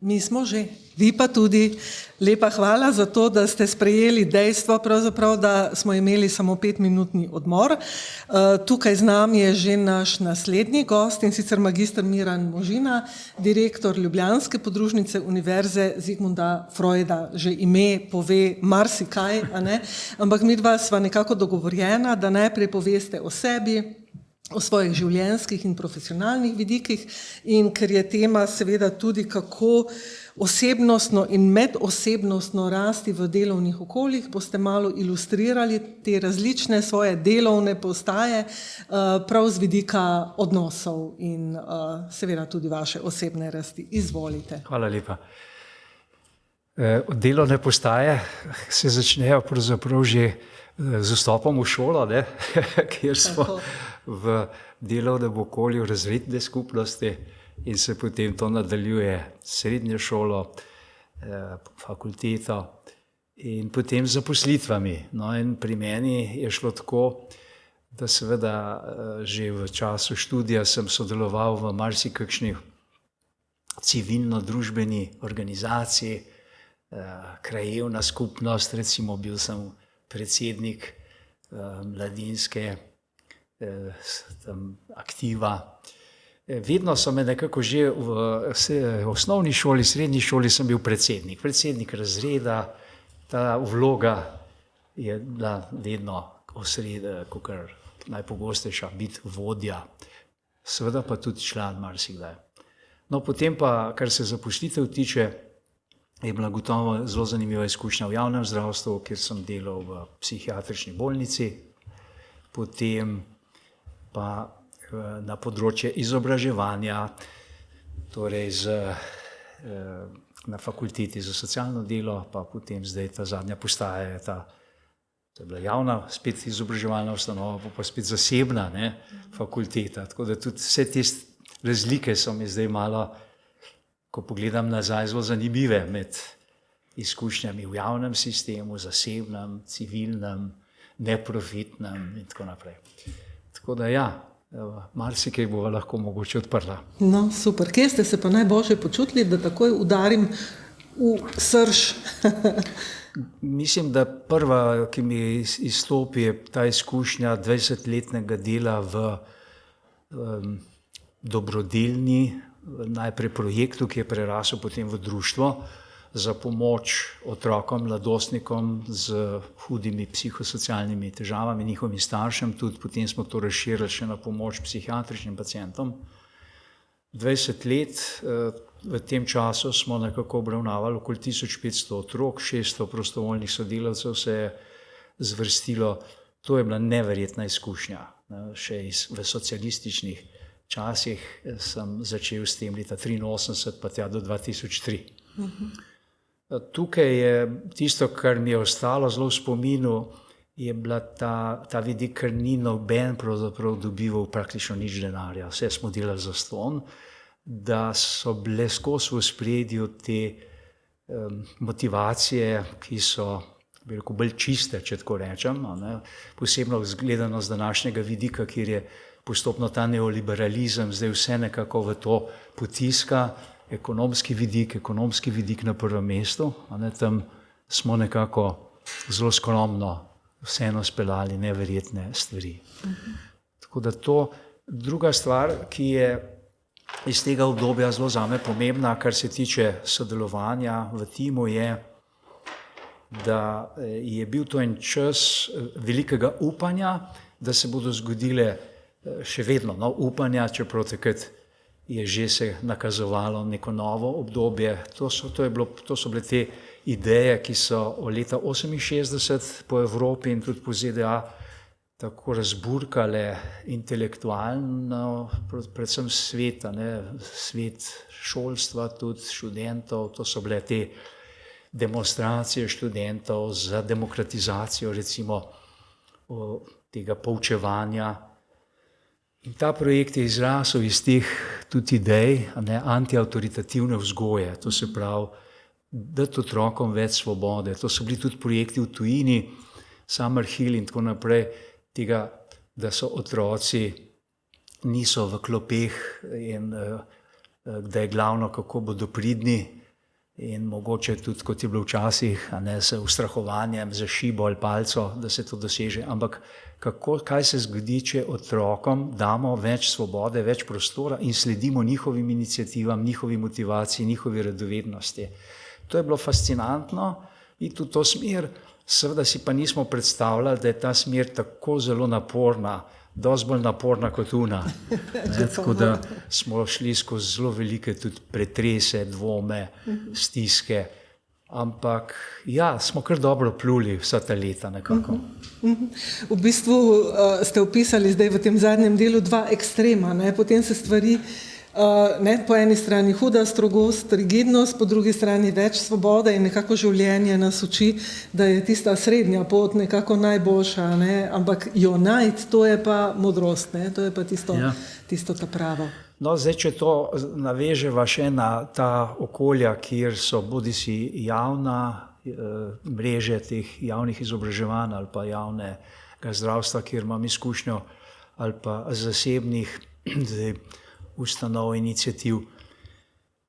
Mi smo že, vi pa tudi. Lepa hvala za to, da ste sprejeli dejstvo, pravzaprav, da smo imeli samo 5-minutni odmor. Tukaj z nami je že naš naslednji gost, in sicer magister Miran Možina, direktor Ljubljanske podružnice Univerze Zigmunda Freuda. Že ime pove marsikaj, a ne? Ampak midva sva nekako dogovorjena, da najprej poveste o sebi, o svojih življenjskih in profesionalnih vidikih, in ker je tema seveda tudi kako osebnostno in medosebnostno rasti v delovnih okoljih, boste malo ilustrirali te različne svoje delovne postaje prav z vidika odnosov in seveda tudi vaše osebne rasti. Izvolite. Hvala lepa. Delovne postaje se začnejo pravzaprav že z vstopom v šolo, ne? Kjer smo v delovnem okolju razredne skupnosti in se potem to nadaljuje srednjo šolo, fakulteto in potem z zaposlitvami. No, in pri meni je šlo tako, da seveda že v času študija sem sodeloval v marsikakšni civilno-družbeni organizaciji, krajevna skupnost, recimo bil sem predsednik mladinske aktiva. Vedno so me nekako že v osnovni šoli, srednji šoli sem bil predsednik razreda. Ta vloga je bila vedno kakor najpogostejša, biti vodja, seveda pa tudi član marsikdaj. No, potem pa, kar se zaposlitev tiče, je bila gotovo zelo zanimiva izkušnja v javnem zdravstvu, kjer sem delal v psihiatrični bolnici, potem pa na področje izobraževanja, torej na fakulteti za socialno delo, pa potem zdaj ta zadnja postaja je to je bila javna, spet izobraževalna ustanova, pa spet zasebna, ne, fakulteta. Tako da tudi vse te razlike so mi zdaj malo, ko pogledam nazaj, zelo zanimive med izkušnjami v javnem sistemu, zasebnem, civilnem, neprofitnem in tako naprej. Tako da ja, marsikaj bova lahko mogoče odprla. No, super. Kje ste se pa najboljše počutili, da takoj udarim v srž? Mislim, da prva, ki mi izstopi, je ta izkušnja 20-letnega dela v dobrodelni, najprej projektu, ki je prerasel potem v društvo za pomoč otrokom, mladostnikom z hudimi psihosocialnimi težavami, njihovim staršem, tudi potem smo to razširili še na pomoč psihiatričnim pacientom. 20 let, v tem času smo nekako obravnavali okoli 1500 otrok, 600 prostovoljnih sodelavcev se je zvrstilo. To je bila neverjetna izkušnja, še v socialističnih časih sem začel s tem leta 1983 pa tja do 2003. Tukaj je tisto, kar mi je ostalo zelo v spominu, je bila ta vidik, ker ni noben pravzaprav dobival praktično nič denarja. Vse smo delali zastonj, da so bile skozi v ospredju te motivacije, ki so bolj čiste, če tako rečem, posebno gledano z današnjega vidika, kjer je postopno ta neoliberalizem zdaj vse nekako v to potiska, ekonomski vidik na prvem mestu, tam smo nekako zelo skromno vseeno speljali neverjetne stvari. Tako da to, druga stvar, ki je iz tega obdobja zelo zame pomembna, kar se tiče sodelovanja v timu, je, da je bil to en čas velikega upanja, da se bodo zgodile še vedno upanja, čeprav takrat je že se nakazovalo neko novo obdobje. To so bile te ideje, ki so od leta 1968 po Evropi in tudi po ZDA tako razburkale intelektualno, predvsem svet šolstva, tudi študentov. To so bile te demonstracije študentov za demokratizacijo, recimo tega poučevanja. In ta projekt je izrasel iz teh tudi idej, antiavtoritativne vzgoje, to se pravi, dati otrokom več svobode. To so bili tudi projekti v tujini, Summerhill in tako naprej, tega, da so otroci niso v klopeh in da je glavno, kako bodo pridni, in mogoče tudi, kot je bilo včasih, z ustrahovanjem, za šibo ali palco, da se to doseže. Ampak kaj se zgodi, če otrokom damo več svobode, več prostora in sledimo njihovim iniciativam, njihovi motivaciji, njihovi radovednosti. To je bilo fascinantno in tudi to smer, seveda si pa nismo predstavljali, da je ta smer tako zelo naporna, dosti bolj naporna kot una. Tako da smo šli skozi zelo velike tudi pretrese, dvome, stiske, ampak ja, smo kar dobro pluli vsa ta leta nekako. V bistvu ste opisali zdaj v tem zadnjem delu dva ekstrema, ne? Potem se stvari, po eni strani huda strogost, rigidnost, po drugi strani več svobode in nekako življenje nas uči, da je tista srednja pot nekako najboljša, ne? Ampak jo najti, to je pa modrost, ne? To je pa tisto ta pravo. No, zdaj, če to naveževa še na ta okolja, kjer so bodisi javna mreže teh javnih izobraževanj ali pa javnega zdravstva, kjer imam izkušnjo, ali pa zasebnih ustanov, iniciativ.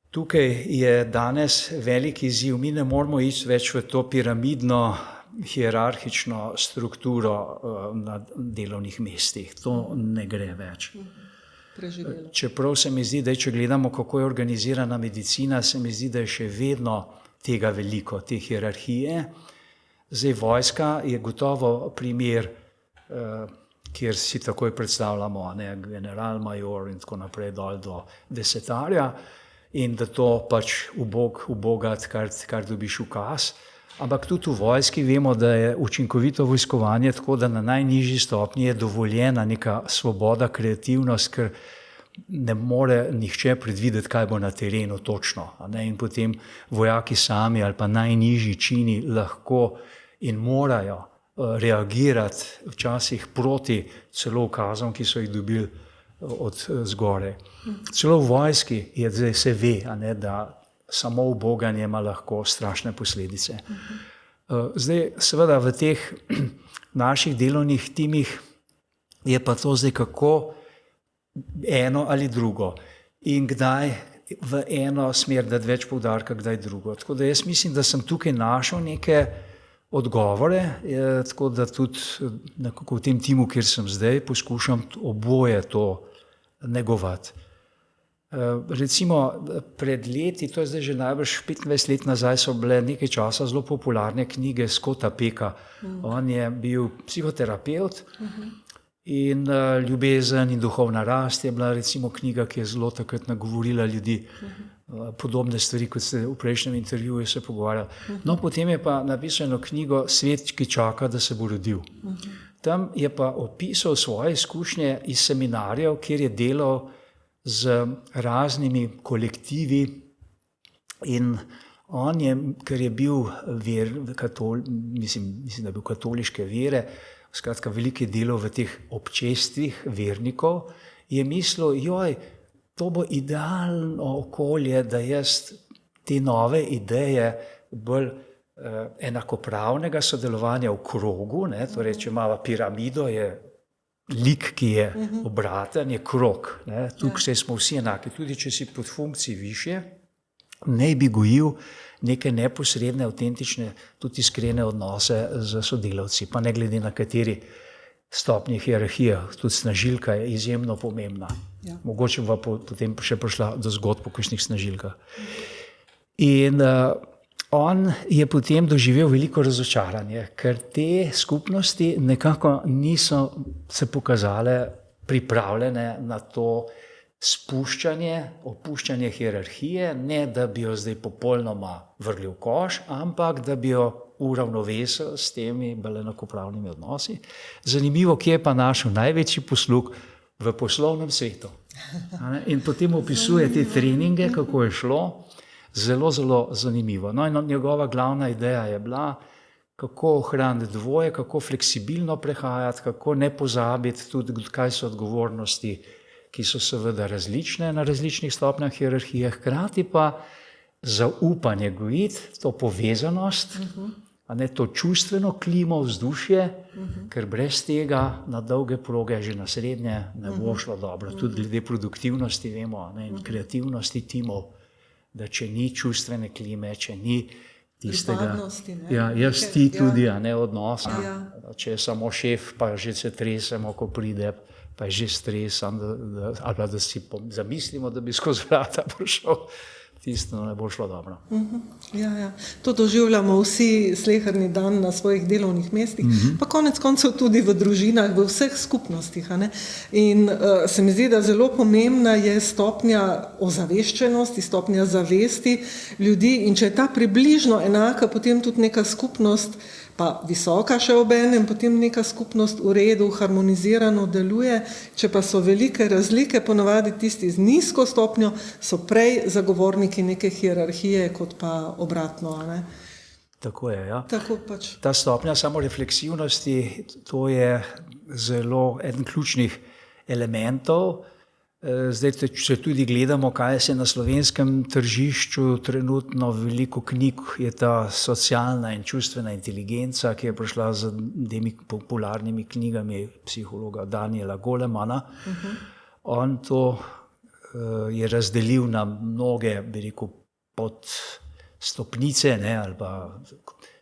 Tukaj je danes velik izziv. Mi ne moramo iti več v to piramidno, hierarhično strukturo na delovnih mestih. To ne gre več. Preživelo. Čeprav se mi zdi, da če gledamo, kako je organizirana medicina, se mi zdi, da je še vedno tega veliko, te hierarhije. Zdaj, vojska je gotovo primer, kjer si takoj predstavljamo, general, major in tako naprej dol do desetarja in da to pač ubogat, kar dobiš ukaz. Ampak tudi v vojski vemo, da je učinkovito vojskovanje tako, da na najnižji stopnji je dovoljena neka svoboda, kreativnost, ker ne more nihče predvideti, kaj bo na terenu točno. In potem vojaki sami ali pa najnižji čini lahko in morajo reagirati včasih proti celo ukazom, ki so jih dobili od zgoraj. Celo v vojski se ve, da samo uboganje ima lahko strašne posledice. Zdaj, seveda v teh naših delovnih timih je pa to zdaj kako eno ali drugo in kdaj v eno smer dati več poudarka, kdaj drugo. Tako da jaz mislim, da sem tukaj našel neke odgovore, tako da tudi nekako v tem timu, kjer sem zdaj, poskušam oboje to negovati. Recimo pred leti, to je zdaj že najbrž 25 let nazaj, so bile nekaj časa zelo popularne knjige Scotta Pecka. On je bil psihoterapevt in Ljubezen in duhovna rast je bila recimo knjiga, ki je zelo takrat nagovorila ljudi. Podobne stvari, kot ste v prejšnjem intervjuju se pogovarjali. No, potem je pa napisal eno knjigo Svet, ki čaka, da se bo rodil. Tam je pa opisal svoje izkušnje iz seminarjev, kjer je delal z raznimi kolektivi in on je, ker je bil mislim, da je bil katoliške vere, skratka veliko delal v teh občestvih vernikov, je mislil, to bo idealno okolje, da jaz te nove ideje bolj enakopravnega sodelovanja v krogu, torej če imamo piramido, je lik, ki je obraten, je krog. Tukaj smo vsi enaki. Tudi če si pod funkciji višje, ne bi gojil neke neposredne, avtentične, tudi iskrene odnose z sodelavci, pa ne glede na kateri stopnji hierarhije. Tudi snažilka je izjemno pomembna. Mogoče pa potem še prišla do zgodb o kakšnih snažilkah. In on je potem doživel veliko razočaranje, ker te skupnosti nekako niso se pokazale pripravljene na to spuščanje, opuščanje hierarhije, ne da bi jo zdaj popolnoma vrgli v koš, ampak da bi jo uravnovesili s temi bolj enakopravnimi odnosi. Zanimivo, kje je pa našel največji poslug? V poslovnem svetu. In potem opisuje te treninge, kako je šlo. Zelo, zelo zanimivo. No, in njegova glavna ideja je bila, kako ohraniti dvoje, kako fleksibilno prehajati, kako ne pozabiti tudi, kaj so odgovornosti, ki so seveda različne na različnih stopnjah hierarhije, hkrati pa zaupanje gojiti, to povezanost, to čustveno klimo, vzdušje, ker brez tega na dolge proge, že na srednje, ne bo šlo dobro. Tudi glede produktivnosti vemo, in kreativnosti timov. da če ni čustvene klime, če ni tistega, pripadnosti, ne? ja, jaz ti tudi, a ne odnosa. Ja. Če je samo šef, pa že se tresemo, ko pride, pa je že stres, ali pa da si zamislimo, da bi skozi vrata prišel, tisto ne bo šlo dobro. Ja. To doživljamo vsi sleherni dan na svojih delovnih mestih, pa konec koncev tudi v družinah, v vseh skupnostih. A ne? In se mi zdi, da zelo pomembna je stopnja ozaveščenosti, stopnja zavesti ljudi in če je ta približno enaka, potem tudi neka skupnost, pa visoka še obenem, potem neka skupnost v redu, harmonizirano deluje. Če pa so velike razlike, ponavadi tisti z nizko stopnjo so prej zagovorniki neke hierarhije, kot pa obratno. A ne? Tako je, ja. Tako pač. Ta stopnja samorefleksivnosti, to je zelo eden ključnih elementov. Zdaj, če tudi gledamo, kaj se na slovenskem tržišču trenutno, veliko knjig je ta socialna in čustvena inteligenca, ki je prišla z temi popularnimi knjigami psihologa Daniela Golemana. On to je razdelil na mnoge, bi rekel, podstopnice, ne, ali pa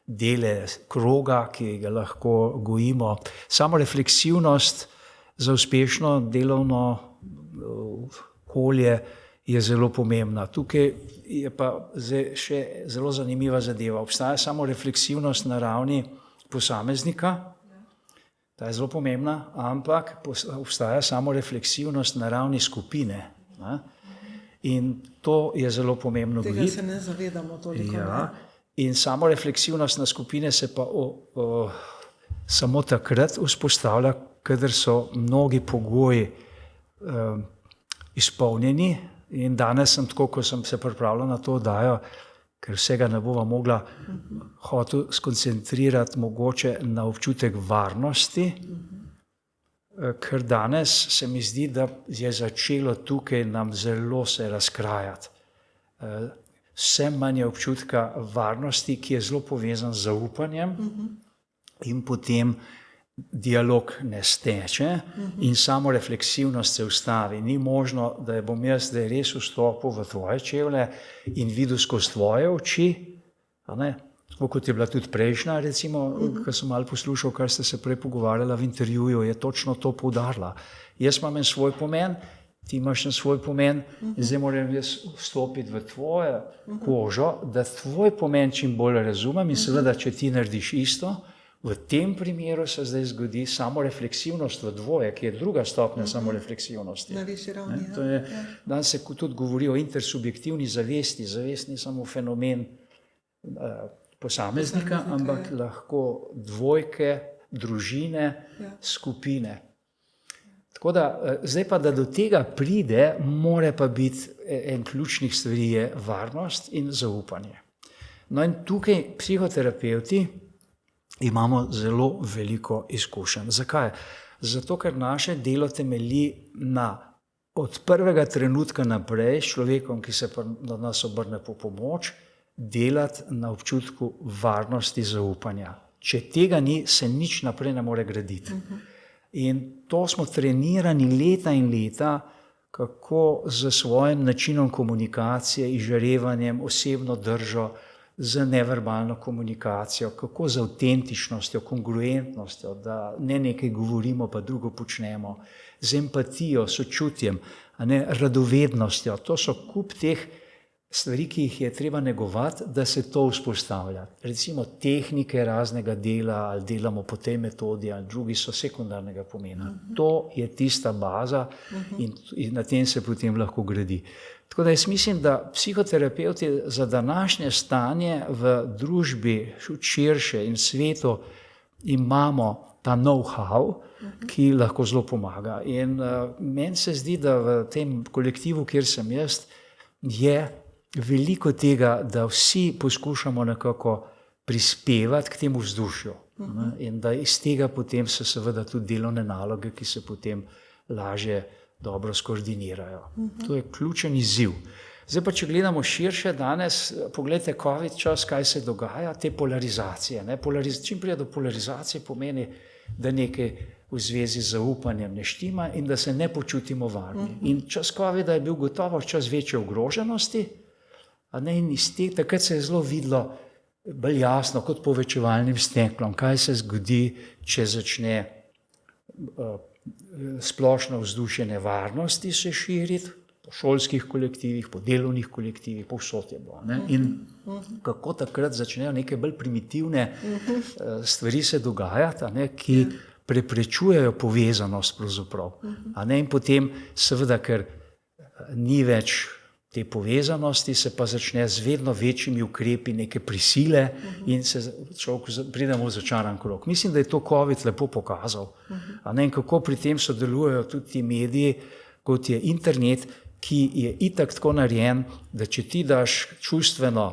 dele kroga, ki ga lahko gojimo. Samorefleksivnost za uspešno delovno okolje je zelo pomembna. Tukaj je pa še zelo zanimiva zadeva. Obstaja samorefleksivnost na ravni posameznika, ta je zelo pomembna, ampak obstaja samorefleksivnost na ravni skupine. Ne? In to je zelo pomembno. Tega se ne zavedamo toliko. Ja. In samorefleksivnost na skupine se pa samo takrat vzpostavlja, kadar so mnogi pogoji izpolnjeni. In danes sem tako, ko sem se pripravljal na to oddajo, ker vsega ne bova mogla, hotel skoncentrirati mogoče na občutek varnosti, ker danes se mi zdi, da je začelo tukaj nam zelo se razkrajati. Vse manj je občutka varnosti, ki je zelo povezan z zaupanjem, in potem dialog ne steče in samorefleksivnost se ustavi. Ni možno, da bom jaz zdaj res vstopil v tvoje čevlje in videl skozi tvoje oči, tako kot je bila tudi prejšnja, recimo, ko sem malo poslušal, kar ste se prej pogovarjala v intervjuju, je točno to poudarila. Jaz imam en svoj pomen, ti imaš en svoj pomen in zdaj moram jaz vstopiti v tvojo kožo, da tvoj pomen čim bolj razumem in seveda, če ti narediš isto, v tem primeru se zdaj zgodi samorefleksivnost v dvoje, ki je druga stopnja samorefleksivnosti. Na višji ravni. Danes se tudi govori o intersubjektivni zavesti. Zavest ni samo fenomen posameznika, ampak lahko dvojke, družine, skupine. Tako da, zdaj pa, da do tega pride, mora pa biti en ključnih stvari je varnost in zaupanje. No in tukaj psihoterapevti imamo zelo veliko izkušenj. Zakaj? Zato, ker naše delo temelji na od prvega trenutka naprej s človekom, ki se na nas obrne po pomoč, delati na občutku varnosti, zaupanja. Če tega ni, se nič naprej ne more graditi. In to smo trenirani leta in leta, kako z svojim načinom komunikacije, izžarevanjem, osebno držo, z neverbalno komunikacijo, kako z avtentičnostjo, kongruentnostjo, da ne nekaj govorimo, pa drugo počnemo, z empatijo, sočutjem, radovednostjo. To so kup teh stvari, ki jih je treba negovati, da se to vzpostavlja. Recimo tehnike raznega dela, ali delamo po tej metodi, ali drugi so sekundarnega pomena. To je tista baza in na tem se potem lahko gradi. Tako da jaz mislim, da psihoterapevti za današnje stanje v družbi širše in svetu imamo ta know-how, ki lahko zelo pomaga. In meni se zdi, da v tem kolektivu, kjer sem jaz, je veliko tega, da vsi poskušamo nekako prispevati k temu vzdušju. In da iz tega potem se seveda tudi delovne naloge, ki se potem lažje dobro skoordinirajo. To je ključen izziv. Zdaj pa, če gledamo širše danes, pogledajte COVID čas, kaj se dogaja, te polarizacije. Čim prije do polarizacije pomeni, da nekaj v zvezi z zaupanjem ne štima in da se ne počutimo varni. In čas COVID-a je bil gotovo čas večje ogroženosti, A ne, in iz tega takrat se je zelo videlo, bolj jasno kot povečevalnim steklom, kaj se zgodi, če začne splošno vzdušje nevarnosti se širiti, po šolskih kolektivih, po delovnih kolektivih, povsod je bilo. Ne? In kako takrat začnejo neke bolj primitivne stvari se dogajati, ne, ki preprečujejo povezanost pravzaprav. A ne, in potem seveda, ker ni več te povezanosti, se pa začne z vedno večjimi ukrepi neke prisile in se človek pridemo v začaran krog. Mislim, da je to COVID lepo pokazal. A ne, in kako pri tem sodelujejo tudi ti mediji, kot je internet, ki je itak tako narejen, da če ti daš čustveno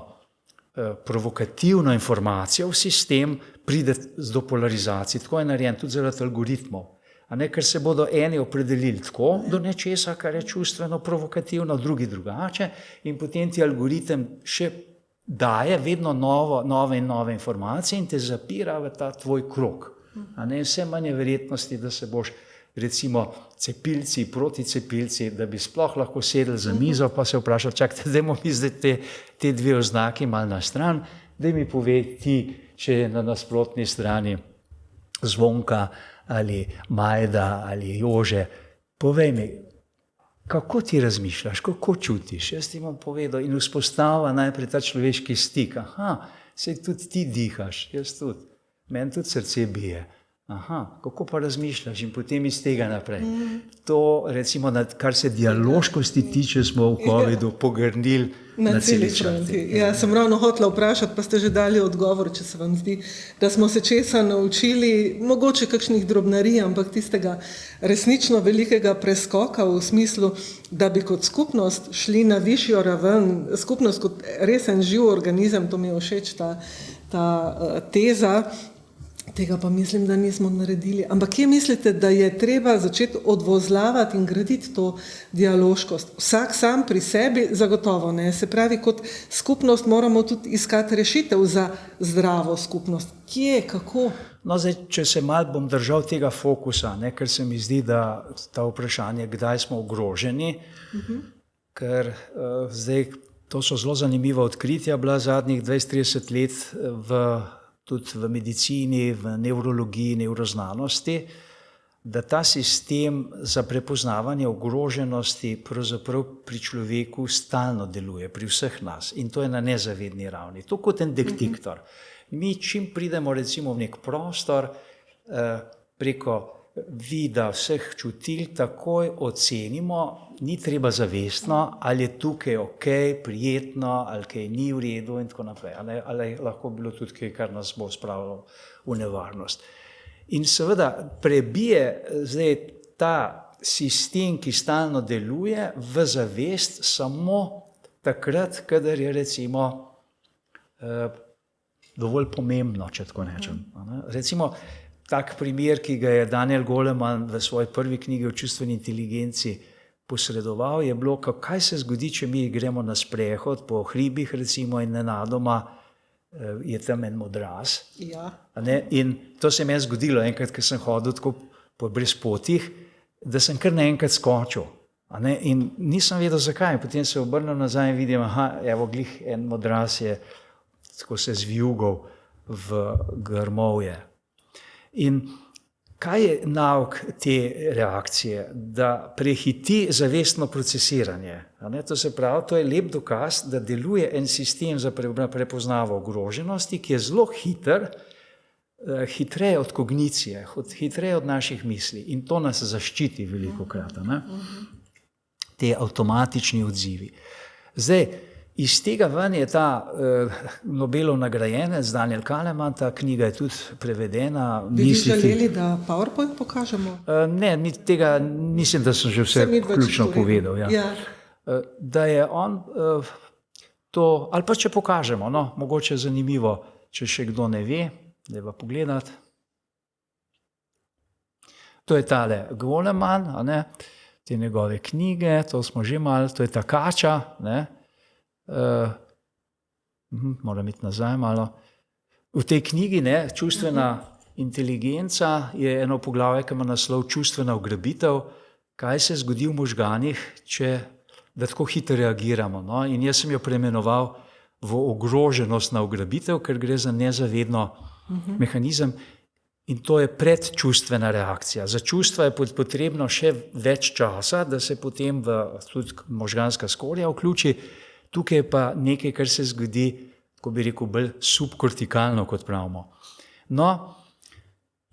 provokativno informacijo v sistem, pride do polarizacije. Tako je narejen tudi zaradi algoritmov. A ne, ker se bodo eni opredelili tako do nečesa, kar je čustveno provokativno, drugi drugače, in potem ti algoritem še daje vedno nove in nove informacije in te zapira v ta tvoj krog. A ne, vse manj je verjetnosti, da se boš recimo cepilci, proticepilci, da bi sploh lahko sedeli za mizo, pa se vprašal, čakajte, dajmo mi zdaj te dve oznaki malo na stran, daj mi povej ti, če je na nasprotni strani Zvonka ali Majda ali Jože, povej mi, kako ti razmišljaš, kako čutiš, jaz ti bom povedal in vzpostavlja najprej ta človeški stik, saj tudi ti dihaš, jaz tudi, meni tudi srce bije. Kako pa razmišljaš in potem iz tega naprej. To, recimo, kar se dialoškosti tiče, smo v COVID-u pogrnili na celi črti. Ja, sem ravno hotela vprašati, pa ste že dali odgovor, če se vam zdi, da smo se česa naučili, mogoče kakšnih drobnarij, ampak tistega resnično velikega preskoka v smislu, da bi kot skupnost šli na višjo raven, skupnost kot resen živ organizem, to mi je všeč ta teza. Tega pa mislim, da nismo naredili. Ampak kje mislite, da je treba začeti odvozlavati in graditi to dialoškost? Vsak sam pri sebi zagotovo ne. Se pravi, kot skupnost moramo tudi iskati rešitev za zdravo skupnost. Kje, kako? No, zdaj, če se malo bom držal tega fokusa, ne, ker se mi zdi, da ta vprašanje, kdaj smo ogroženi, ker zdaj, to so zelo zanimiva odkritja bila zadnjih 20-30 let tudi v medicini, v nevrologiji, nevroznanosti, da ta sistem za prepoznavanje ogroženosti pravzaprav pri človeku stalno deluje, pri vseh nas. In to je na nezavedni ravni. To kot en detektor. Mi čim pridemo recimo v nek prostor, preko vida vseh čutil, takoj ocenimo, ni treba zavestno, ali je tukaj ok, prijetno, ali kaj ni v redu in tako naprej. Ali lahko bilo tudi kaj, kar nas bo spravilo v nevarnost. In seveda prebije zdaj ta sistem, ki stalno deluje, v zavest samo takrat, kadar je recimo dovolj pomembno, če tako rečem. Recimo tak primer, ki ga je Daniel Goleman v svoji prvi knjigi o čustveni inteligenci posredoval, je bilo, kaj se zgodi, če mi gremo na sprehod po hribih recimo in nenadoma je tam en modraz. Ja. In to se mi je zgodilo enkrat, ko sem hodil tako po brezpotih, da sem kar naenkrat skočil. In nisem vedel zakaj. Potem se obrnil nazaj in vidim, evo glih en modraz je tako se zvijugal v grmovje. In kaj je nauk te reakcije? Da prehiti zavestno procesiranje. To se pravi, to je lep dokaz, da deluje en sistem za prepoznavo ogroženosti, ki je zelo hiter, hitreje od kognicije, hitreje od naših misli. In to nas zaščiti velikokrat. Te avtomatični odzivi. Zdaj, iz tega ven je ta Nobelov nagrajenec Daniel Kahneman, ta knjiga je tudi prevedena. Bi vi želeli, da PowerPoint pokažemo? Ne, tega mislim, da sem že vse ključno povedal. Ja. Da je on to, ali pa če pokažemo, mogoče je zanimivo, če še kdo ne ve, da pa pogledati. To je tale Goleman, te njegove knjige, to smo že malo, to je ta kača, moram iti nazaj malo. V tej knjigi, čustvena inteligenca, je eno poglavje, ki ima naslov čustvena ugrabitev, kaj se zgodi v možganih, če da tako hitro reagiramo. No? In jaz sem jo preimenoval v ogroženost na ugrabitev, ker gre za nezavedno mehanizem. In to je predčustvena reakcija. Za čustva je potrebno še več časa, da se potem tudi možganska skorja vključi. Tukaj je pa nekaj, kar se zgodi, ko bi rekel, bolj subkortikalno, kot pravimo. No,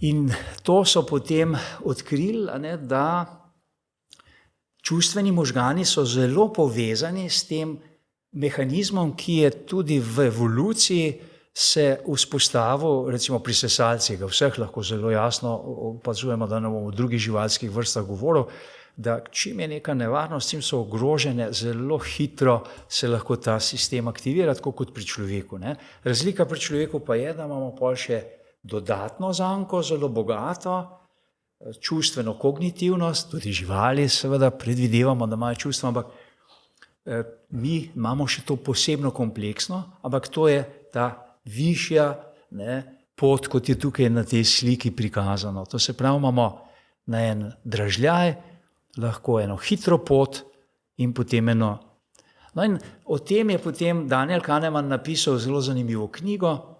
in to so potem odkrili, da čustveni možgani so zelo povezani s tem mehanizmom, ki je tudi v evoluciji se vzpostavil, recimo pri sesalcih, vseh lahko zelo jasno opazujemo, da ne bomo v drugih živalskih vrstah govoril, da čim je neka nevarnost, čim so ogrožene, zelo hitro se lahko ta sistem aktivira, tako kot pri človeku. Ne? Razlika pri človeku pa je, da imamo pol še dodatno zanko, zelo bogato, čustveno kognitivnost, tudi živali seveda predvidevamo, da imajo čustva, ampak mi imamo še to posebno kompleksno, ampak to je ta višja pot, kot je tukaj na tej sliki prikazano. To se pravi, imamo na en dražljaj, lahko eno hitro pot in potem eno. No in o tem je potem Daniel Kahneman napisal zelo zanimivo knjigo,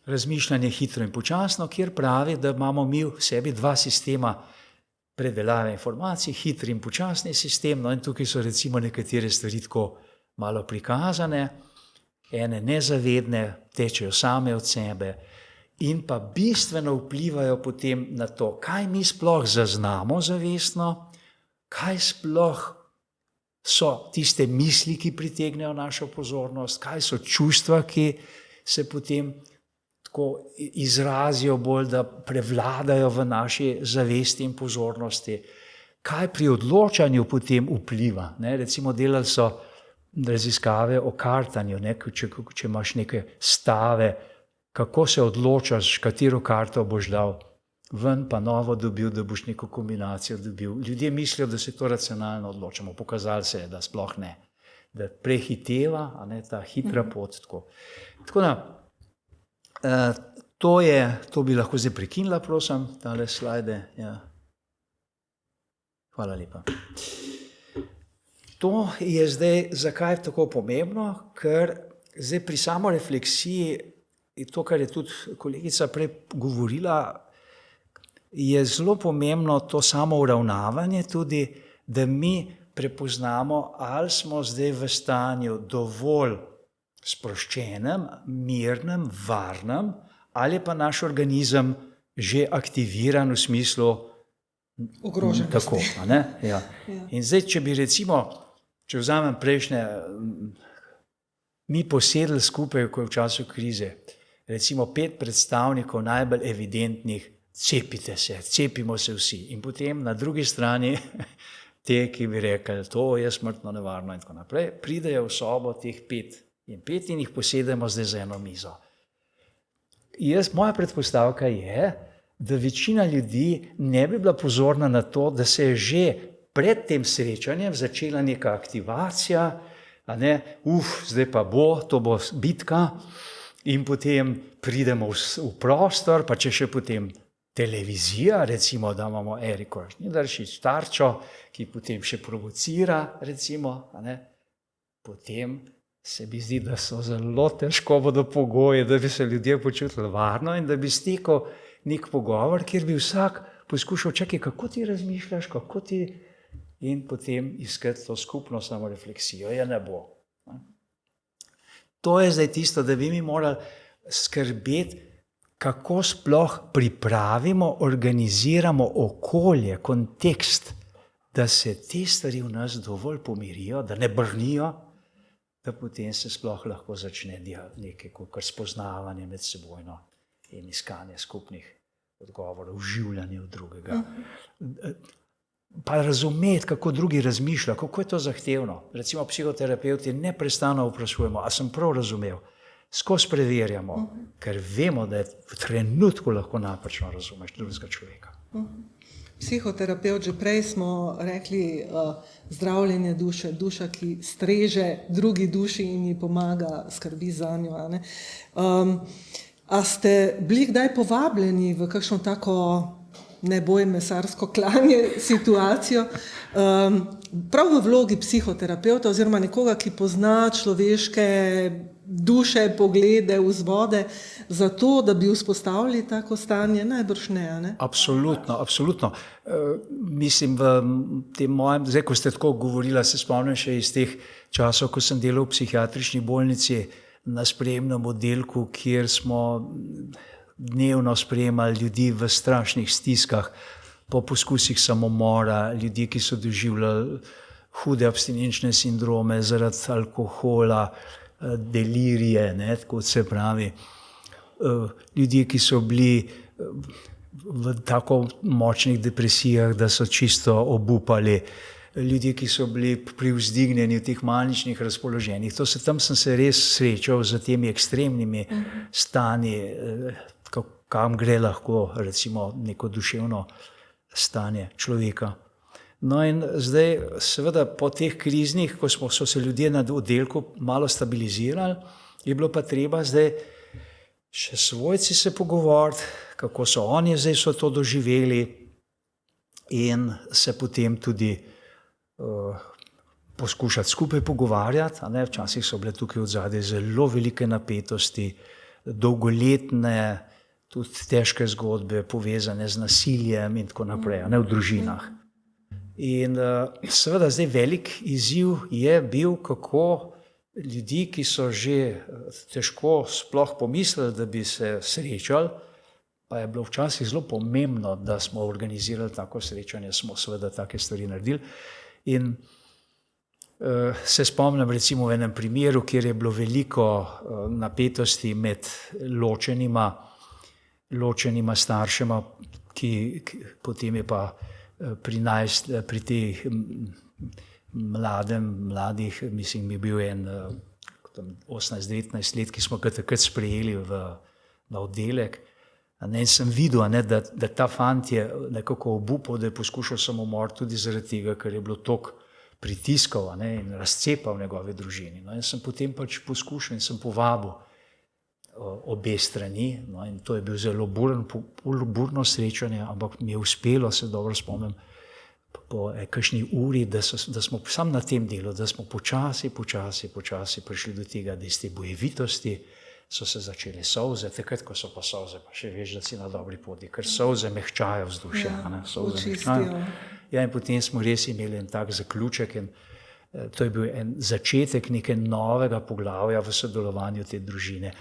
Razmišljanje hitro in počasno, kjer pravi, da imamo mi v sebi dva sistema predelave informacij, hitri in počasni sistem. No in tukaj so recimo nekatere stvari tako malo prikazane, ene nezavedne, tečejo same od sebe in pa bistveno vplivajo potem na to, kaj mi sploh zaznamo zavestno, kaj sploh so tiste misli, ki pritegnejo našo pozornost, kaj so čustva, ki se potem tako izrazijo bolj, da prevladajo v naši zavesti in pozornosti, kaj pri odločanju potem vpliva. Recimo delali so raziskave o kartanju, če imaš neke stave, kako se odločaš, katero karto boš dal ven, pa novo dobil, da boš neko kombinacijo dobil. Ljudje mislijo, da se to racionalno odločamo, pokazali se je, da sploh ne, da prehiteva, ta hitra pot. Tako da, to bi lahko zdaj prekinila, prosim, tale slajde. Ja. Hvala lepa. To je zdaj, zakaj je tako pomembno, ker zdaj pri samorefleksiji, to, kar je tudi kolegica prej govorila, je zelo pomembno to samouravnavanje tudi, da mi prepoznamo, ali smo zdaj v stanju dovolj sproščenem, mirnem, varnem, ali pa naš organizem že aktiviran v smislu ogroženosti. Tako, ja. In zdaj, če bi recimo, če vzamem prejšnje, mi posedli skupaj, ko je v času krize, recimo 5 predstavnikov najbolj evidentnih, cepite se, cepimo se vsi. In potem na drugi strani te, ki bi rekli, to je smrtno nevarno in tako naprej, pridejo v sobo teh 5 in jih posedemo zdaj za eno mizo. Moja predpostavka je, da večina ljudi ne bi bila pozorna na to, da se je že pred tem srečanjem začela neka aktivacija, zdaj pa to bo bitka, in potem pridemo v prostor, pa če še potem televizija, recimo, da imamo Eriko Žnidaršič tarčo, ki potem še provocira, recimo, potem se mi zdi, da so zelo težko bodo pogoji, da bi se ljudje počutili varno in da bi stekel nek pogovor, kjer bi vsak poskušal, čakaj, kako ti razmišljaš, in potem iskati to skupno samorefleksijo. Ja, ne bo. To je zdaj tisto, da bi mi morali skrbeti, kako sploh pripravimo, organiziramo okolje, kontekst, da se te stvari v nas dovolj pomirijo, da ne brnijo, da potem se sploh lahko začne nekaj kot spoznavanje med sebojno in iskanje skupnih odgovorov, vživljanje v drugega. Pa razumeti, kako drugi razmišlja, kako je to zahtevno. Recimo psihoterapeuti neprestano vprašujemo, a sem prav razumel, skozi preverjamo, ker vemo, da je v trenutku lahko napačno razumeš drugega človeka. Psihoterapeut, že prej smo rekli, zdravljenje duše, duša, ki streže drugi duši in ji pomaga, skrbi zanjo. A ste bili kdaj povabljeni v kakšno tako ne boj mesarsko klanje situacijo. Prav v vlogi psihoterapeuta oziroma nekoga, ki pozna človeške duše, poglede, vzvode, zato, da bi vzpostavili tako stanje, najbrž ne? Absolutno, absolutno. Mislim, v tem mojem, zdaj, ko ste tako govorila, se spomnim še iz teh časov, ko sem delal v psihiatrični bolnici na sprejemnem oddelku, kjer smo dnevno sprejemali ljudi v strašnih stiskah, po poskusih samomora, ljudi, ki so doživljali hude abstinenčne sindrome zaradi alkohola, delirije, tako se pravi. Ljudje, ki so bili v tako močnih depresijah, da so čisto obupali. Ljudje, ki so bili privzdignjeni v teh maničnih razpoloženjih. Tam sem se res srečal z temi ekstremnimi stanji, kam gre lahko, recimo, neko duševno stanje človeka. No in zdaj, seveda, po teh kriznih, ko so se ljudje na oddelku malo stabilizirali, je bilo pa treba zdaj še svojci se pogovoriti, kako so oni zdaj so to doživeli in se potem tudi poskušati skupaj pogovarjati. Včasih so bile tukaj odzadaj zelo velike napetosti, dolgoletne, tudi težke zgodbe, povezane z nasiljem in tako naprej, v družinah. In seveda zdaj velik izziv je bil, kako ljudi, ki so že težko sploh pomislili, da bi se srečali, pa je bilo včasih zelo pomembno, da smo organizirali tako srečanje, smo seveda take stvari naredili. In se spomnim recimo v enem primeru, kjer je bilo veliko napetosti med ločenima staršema, ki potem je pa pri teh mladih, mislim, je bil en 18-19 let, ki smo ga takrat sprejeli na oddelek. In sem videl, da ta fant je nekako obupal, da je poskušal samomor tudi zaradi tega, ker je bilo toliko pritiskov in razcepa v njegovi družini. In sem potem pač poskušal in sem povabil obe strani. In to je bil zelo burno srečanje, ampak mi je uspelo, se dobro spomnim, po kakšni uri, da smo sam na tem delu, da smo počasi prišli do tega, da iz te bojevitosti so se začele solze, takrat, ko so pa solze, pa še veš, da si na dobri poti, ker solze mehčajo vzdušje. Ja, in potem smo res imeli en tak zaključek in to je bil en začetek neke novega poglavja v sodelovanju te družine,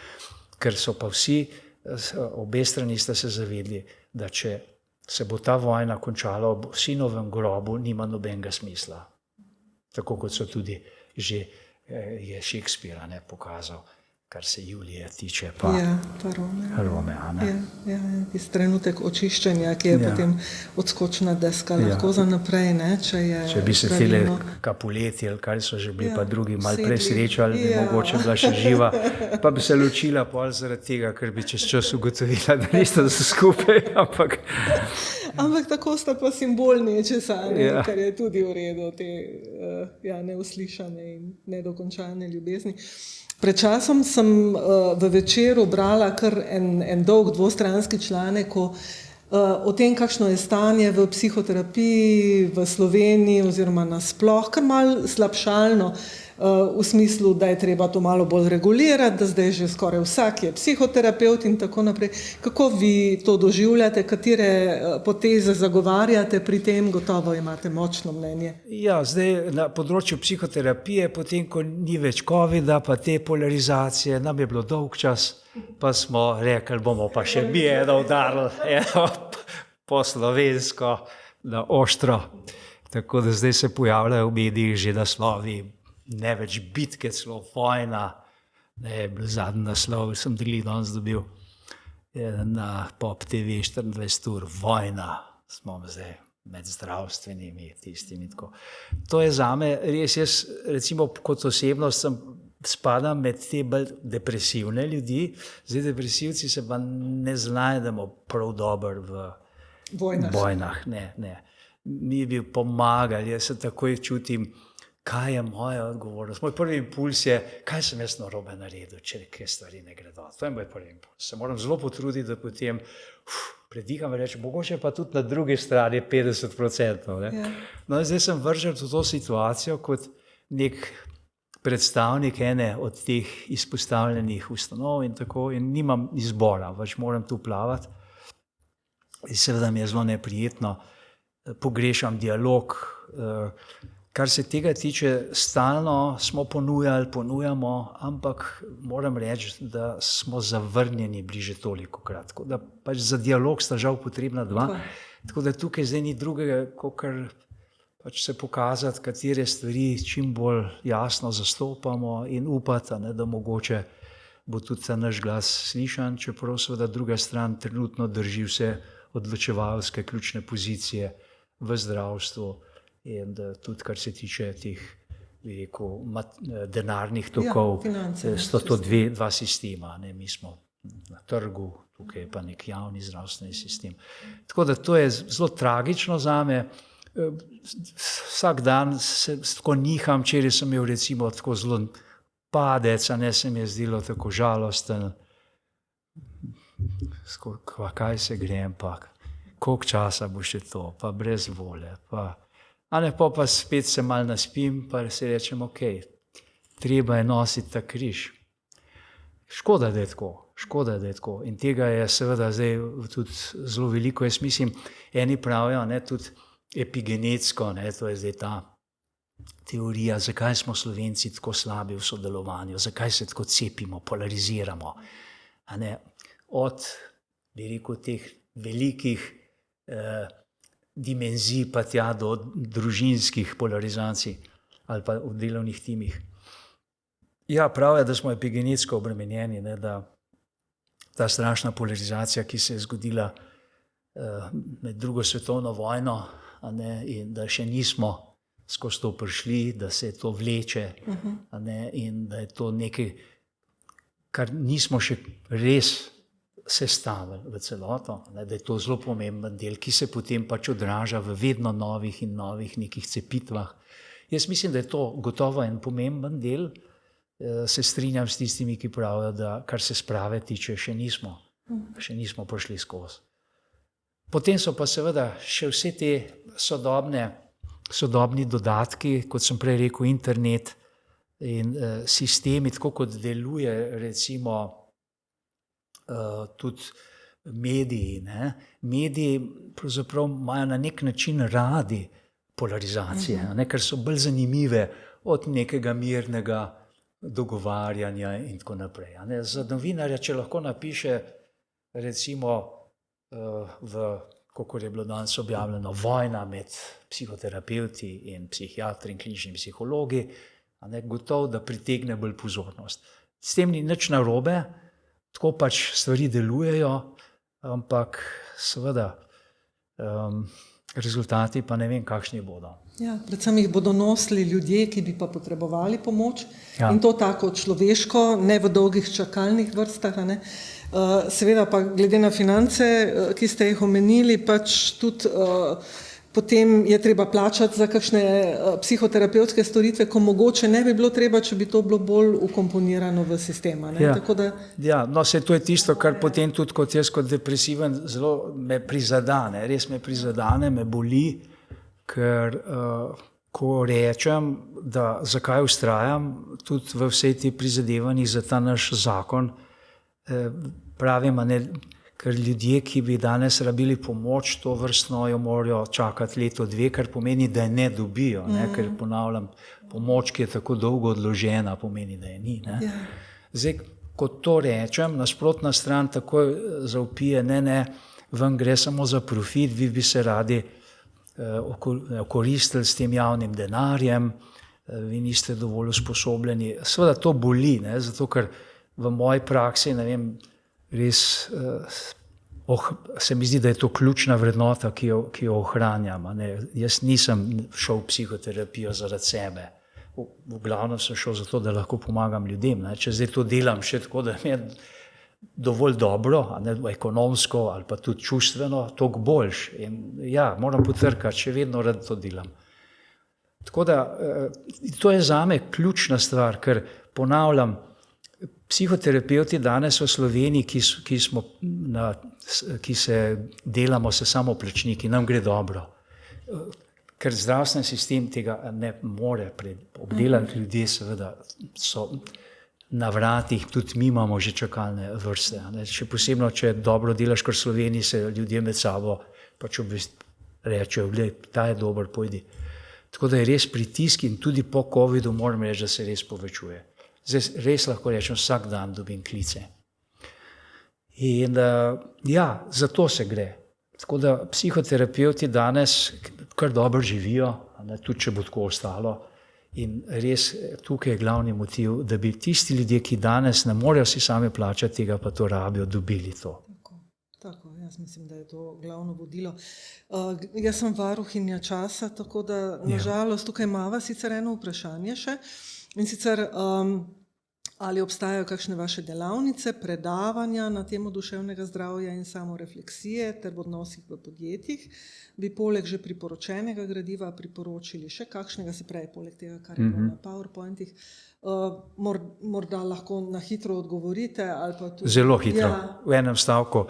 ker so pa vsi, obe strani sta se zavedli, da če se bo ta vojna končala ob sinovem grobu, nima nobenega smisla. Tako kot so tudi že je Shakespeare pokazal, kar se Julije tiče, pa Rome. Iz trenutek očiščenja, ki je potem odskočna deska, lahko za naprej, če bi se tile Capuleti, ali kar so že bili, pa drugi malo prej srečali, bi mogoče bila še živa, pa bi se ločila pol zaradi tega, ker bi čez čas ugotovila, da nista skupaj, ampak tako sta pa simbolni česani, kar je tudi v redu te neuslišane in nedokončane ljubezni. Pred časom sem v Večeru brala kar en dolg dvostranski članek o tem, kakšno je stanje v psihoterapiji v Sloveniji oziroma nasploh, kar malo slabšalno, v smislu, da je treba to malo bolj regulirati, da zdaj že skoraj vsak je psihoterapeut in tako naprej. Kako vi to doživljate, katere poteze zagovarjate pri tem, gotovo imate močno mnenje? Ja, zdaj na področju psihoterapije, potem ko ni več covida, pa te polarizacije, nam je bilo dolg čas, pa smo rekli, bomo pa še mi eno udarili, po slovensko, na ostro. Tako da zdaj se pojavljajo v medijih že naslovi, ne več bitke, celo vojna. Zadnji naslov sem danes dobil na Pop TV 24 ur, vojna. Smo zdaj med zdravstvenimi tistimi. To je zame res, jaz recimo kot osebnost spadam med te bolj depresivne ljudi. Zdaj depresivci se pa ne znajdemo prav dobro v vojnah. Ne. Mi bi pomagali, jaz se takoj čutim, kaj je moja odgovornost. Moj prvi impuls je, kaj sem jaz narobe naredil, če neke stvari ne gredo. To je moj prvi impuls. Se moram zelo potruditi, da potem prediham in rečem, mogoče pa tudi na drugi strani 50%. Ne? Ja. No, zdaj sem vržen v to situacijo kot nek predstavnik ene od teh izpostavljenih ustanov in tako, in nimam izbora, pač moram tu plavati. In seveda mi je zelo neprijetno, pogrešam dialog. Kar se tega tiče, stalno smo ponujamo, ampak moram reči, da smo zavrnjeni bliže tolikokrat. Tako da pač za dialog sta žal potrebna dva. Tako da tukaj zdaj ni drugega, kakor pač se pokazati, katere stvari čim bolj jasno zastopamo in upati, da mogoče bo tudi ta naš glas slišan, čeprav seveda druga stran trenutno drži vse odločevalske ključne pozicije v zdravstvu in tudi kar se tiče teh, bi rekel, denarnih tokov, sta to dva sistema, ne, mi smo na trgu, tukaj je pa nek javni zdravstveni sistem. Tako da to je zelo tragično zame. Vsak dan se tako niham, včeraj sem imel recimo tako zelo padec, a ne se mi je zdelo tako žalosten, kaj se grem, pa koliko časa bo še to, pa brez volje, pa spet se malo naspim, pa se rečem, ok, treba je nositi ta križ. Škoda, da je tako. In tega je seveda zdaj tudi zelo veliko. Jaz mislim, eni pravijo, ne, tudi epigenetsko, ne, to je zdaj ta teorija, zakaj smo Slovenci tako slabi v sodelovanju, zakaj se tako cepimo, polariziramo. A ne, od, bi rekel, teh velikih dimenzij pa tja do družinskih polarizacij ali pa v delovnih timih. Ja, prav je, da smo epigenetsko obremenjeni, ne, da ta strašna polarizacija, ki se je zgodila med drugo svetovno vojno, a ne, in da še nismo skozi to prišli, da se to vleče, a ne, in da je to nekaj, kar nismo še res sestavili v celoto, ne, da je to zelo pomemben del, ki se potem pač odraža v vedno novih in novih nekih cepitvah. Jaz mislim, da je to gotovo en pomemben del. Se strinjam s tistimi, ki pravijo, da kar se sprave tiče, še nismo prišli skozi. Potem so pa seveda še vse te sodobni dodatki, kot sem prej rekel, internet in sistemi, tako kot deluje recimo tudi mediji. Ne? Mediji pravzaprav imajo na nek način radi polarizacije, ne? Ker so bolj zanimive od nekega mirnega dogovarjanja in tako naprej. Ne? Za novinarja, če lahko napiše recimo kakor je bilo danes objavljeno, vojna med psihoterapevti in psihiatri in kliničnimi psihologi, gotovo, da pritegne bolj pozornost. S tem ni nič narobe, tako pač stvari delujejo, ampak seveda rezultati pa ne vem, kakšni bodo. Ja, predvsem jih bodo nosili ljudje, ki bi pa potrebovali pomoč, ja. In to tako človeško, ne v dolgih čakalnih vrstah, ne. Seveda pa glede na finance, ki ste jih omenili, pač tudi potem je treba plačati za kakšne psihoterapevtske storitve, ko mogoče ne bi bilo treba, če bi to bilo bolj ukomponirano v sistem. Ja. Ja, no, saj to je tisto, kar potem tudi kot jaz, kot depresiven, zelo me prizadane, res me prizadane, me boli, ker ko rečem, da zakaj vztrajam tudi v vsej ti prizadevanjih za ta naš zakon, pravim, ker ljudje, ki bi danes rabili pomoč, to vrstno jo morajo čakati leto, dve, kar pomeni, da je ne dobijo, ne? Ker ponavljam, pomoč, ki je tako dolgo odložena, pomeni, da je ni. Ne? Ja. Zdaj, ko to rečem, nasprotna stran takoj zavpije, ne, vam gre samo za profit, vi bi se radi okoristili s tem javnim denarjem, vi niste dovolj usposobljeni. Seveda to boli, ne? Zato ker v moji praksi, ne vem, res se mi zdi, da je to ključna vrednota, ki jo ohranjam. Jaz nisem šel v psihoterapijo zaradi sebe. V glavnem sem šel zato, da lahko pomagam ljudem. Če zdaj to delam še tako, da mi je dovolj dobro, ekonomsko ali pa tudi čustveno, toliko boljš. In ja, moram potrkati, še vedno rad to delam. Tako da, to je zame ključna stvar, ker ponavljam, Psihoterapeuti danes v Sloveniji, ki se delamo s samoplačniki, nam gre dobro. Ker zdravstveni sistem tega ne more. Obdelani ljudje seveda so na vratih, tudi mi imamo že čakalne vrste. Še posebno, če dobro delaš, ker v Sloveniji se ljudje med sabo pač rečejo, glej, ta je dober, pojdi. Tako da je res pritisk in tudi po covidu moram reči, da se res povečuje. Zdaj res lahko rečem, vsak dan dobim klice. In ja, zato se gre. Tako da psihoterapeuti danes kar dobro živijo, tudi če bo tako ostalo. In res tukaj je glavni motiv, da bi tisti ljudje, ki danes ne morejo si sami plačati tega, pa to rabijo, dobili to. Tako, jaz mislim, da je to glavno vodilo. Jaz sem varuhinja časa, tako da nažalost tukaj imava sicer eno vprašanje še. In sicer, ali obstajajo kakšne vaše delavnice, predavanja na temo duševnega zdravja in samorefleksije ter v odnosih v podjetjih, bi poleg že priporočenega gradiva priporočili še kakšnega, se pravi, poleg tega, kar je bilo na PowerPointih, morda lahko na hitro odgovorite ali pa tudi... Zelo hitro, v enem stavku.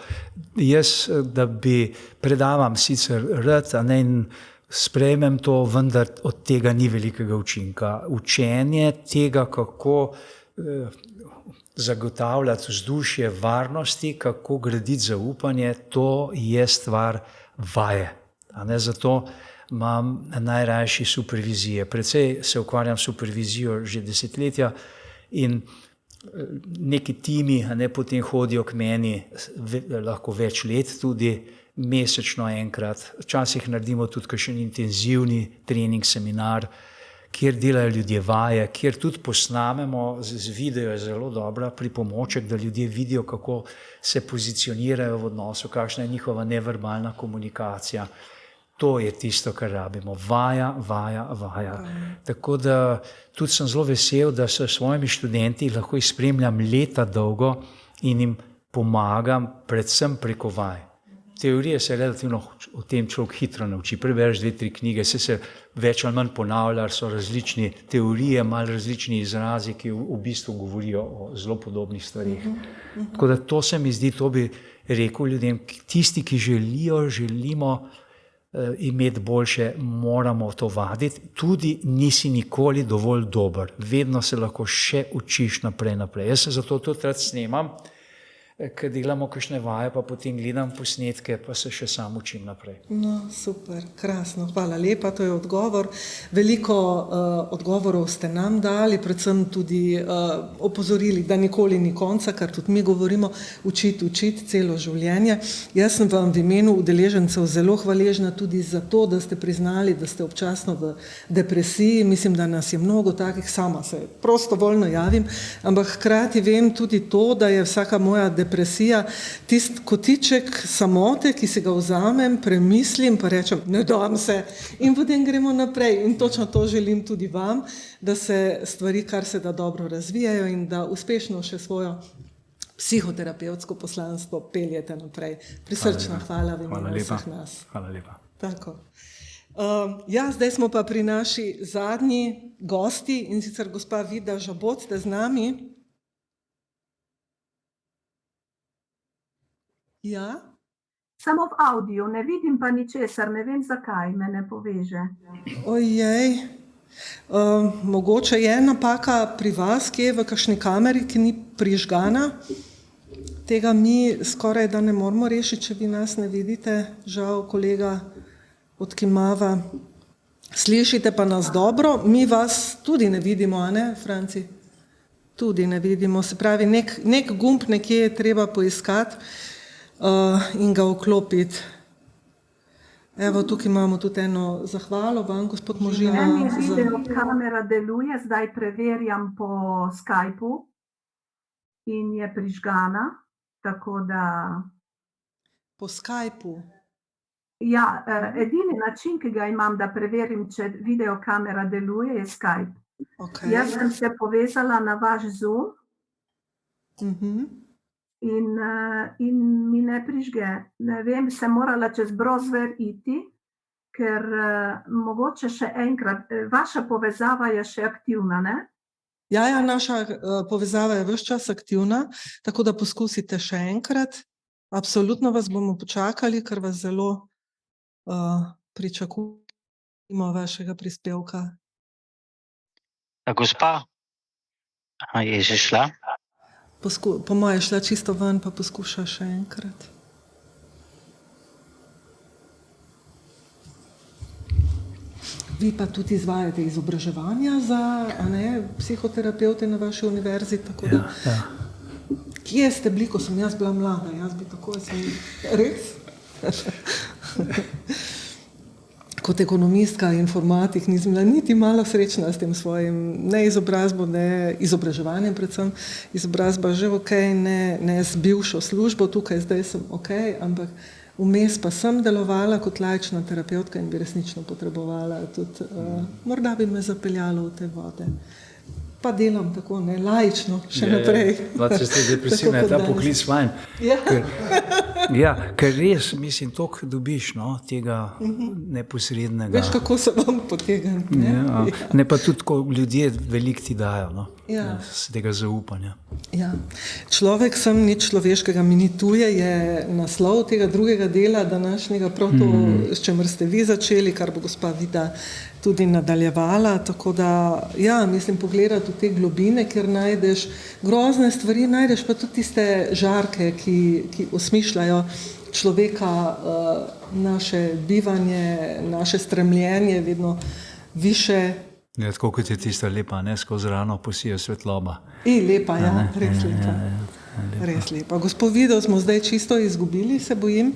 Jaz, da bi predavam sicer rad, in sprejmem to, vendar od tega ni velikega učinka. Učenje tega, kako zagotavljati vzdušje varnosti, kako graditi zaupanje, to je stvar vaje. Zato imam najrajši supervizije. Predvsej se ukvarjam s supervizijo že desetletja in neki timi potem hodijo k meni lahko več let tudi, mesečno enkrat. Včasih naredimo tudi kakšen intenzivni trening, seminar, kjer delajo ljudje vaje, kjer tudi posnamemo, z video je zelo dobra pripomoček, da ljudje vidijo, kako se pozicionirajo v odnosu, kakšna je njihova neverbalna komunikacija. To je tisto, kar rabimo. Vaja, vaja, vaja. Tako da tudi sem zelo vesel, da s svojimi študenti lahko jih spremljam leta dolgo in jim pomagam predvsem preko vaj. Teorije se relativno o tem človek hitro nauči. Prebereš 2-3 knjige, se več ali manj ponavlja, so različne teorije, malo različni izrazi, ki v bistvu govorijo o zelo podobnih stvarih. Tako da to se mi zdi, to bi rekel ljudem, tisti, ki želimo imeti boljše, moramo to vaditi. Tudi nisi nikoli dovolj dober. Vedno se lahko še učiš naprej. Jaz se zato tudi rad snemam, ker delamo kakšne vaje, pa potem gledam posnetke, pa se še sam učim naprej. No, super, krasno, hvala lepa, to je odgovor. Veliko odgovorov ste nam dali, predvsem tudi opozorili, da nikoli ni konca, kar tudi mi govorimo, učiti celo življenje. Jaz sem vam v imenu udeležencev zelo hvaležna tudi za to, da ste priznali, da ste občasno v depresiji. Mislim, da nas je mnogo takih, sama se prostovoljno javim, ampak hkrati vem tudi to, da je vsaka moja depresija tisti kotiček samote, ki si ga vzamem, premislim, pa rečem, ne dam se in potem gremo naprej. In točno to želim tudi vam, da se stvari kar se da dobro razvijajo in da uspešno še svojo psihoterapevtsko poslanstvo peljete naprej. Prisrčna hvala v imenu vseh nas. Hvala lepa. Tako. Zdaj smo pa pri naši zadnji gosti in sicer gospa Vida Žabot, ste z nami. Ja? Samo v audio, ne vidim pa ničesar, ne vem zakaj me ne poveže. Ojej, mogoče je napaka pri vas, ki je v kakšni kameri, ki ni prižgana. Tega mi skoraj da ne moramo rešiti, če vi nas ne vidite. Žal, kolega odkimava. Slišite pa nas dobro, mi vas tudi ne vidimo, a ne, Franci? Tudi ne vidimo, se pravi, nek gumb nekje je treba poiskati in ga vklopiti. Evo, tukaj imamo tudi eno zahvalo vam, gospod Možina. Kamera deluje, zdaj preverjam po Skypu in je prižgana, tako da... Po Skypu? Ja, edini način, ki ga imam, da preverim, če videokamera deluje, je Skype. Okay. Jaz sem se povezala na vaš Zoom in mi ne prižge. Ne vem, sem morala čez browser iti, ker mogoče še enkrat, vaša povezava je še aktivna, ne? Ja, naša povezava je ves čas aktivna, tako da poskusite še enkrat. Absolutno vas bomo počakali, ker vas zelo pričakujemo vašega prispevka. Gospa, je že šla? Po moje je šla čisto ven, pa poskuša še enkrat. Vi pa tudi izvajate izobraževanja za psihoterapevte na vaši univerzi, tako da... Kje ste bili, ko sem jaz bila mlada? Jaz bi tako, res? Kot ekonomistka, informatik, nisem bila niti malo srečna s tem svojim, ne izobrazbo, ne izobraževanjem predvsem, izobrazba že okej, ne z bivšo službo, tukaj zdaj sem okej, ampak vmes pa sem delovala kot laična terapevtka in bi resnično potrebovala tudi, morda bi me zapeljalo v te vode. Pa delam tako, laično, še naprej. Če ste depresivni, je ta poklic fajn. Ker res, mislim, toliko dobiš, tega neposrednega. Veš, kako se vam potegnem. Ne pa tudi, ko ljudje veliko ti dajo, z tega zaupanja. Človek sem, nič človeškega mi ni tuje, je naslov tega drugega dela današnjega, prav to, s čemer ste vi začeli, kar bo gospa Vida tudi nadaljevala, tako da, mislim, pogledati v te globine, ker najdeš grozne stvari, najdeš pa tudi tiste žarke, ki osmišljajo človeka, naše bivanje, naše stremljenje, vedno više. Tako kot je tista lepa, skozi rano posije svetloba. Lepa, res lepa. Res lepa. Gospod Vido, smo zdaj čisto izgubili, se bojim.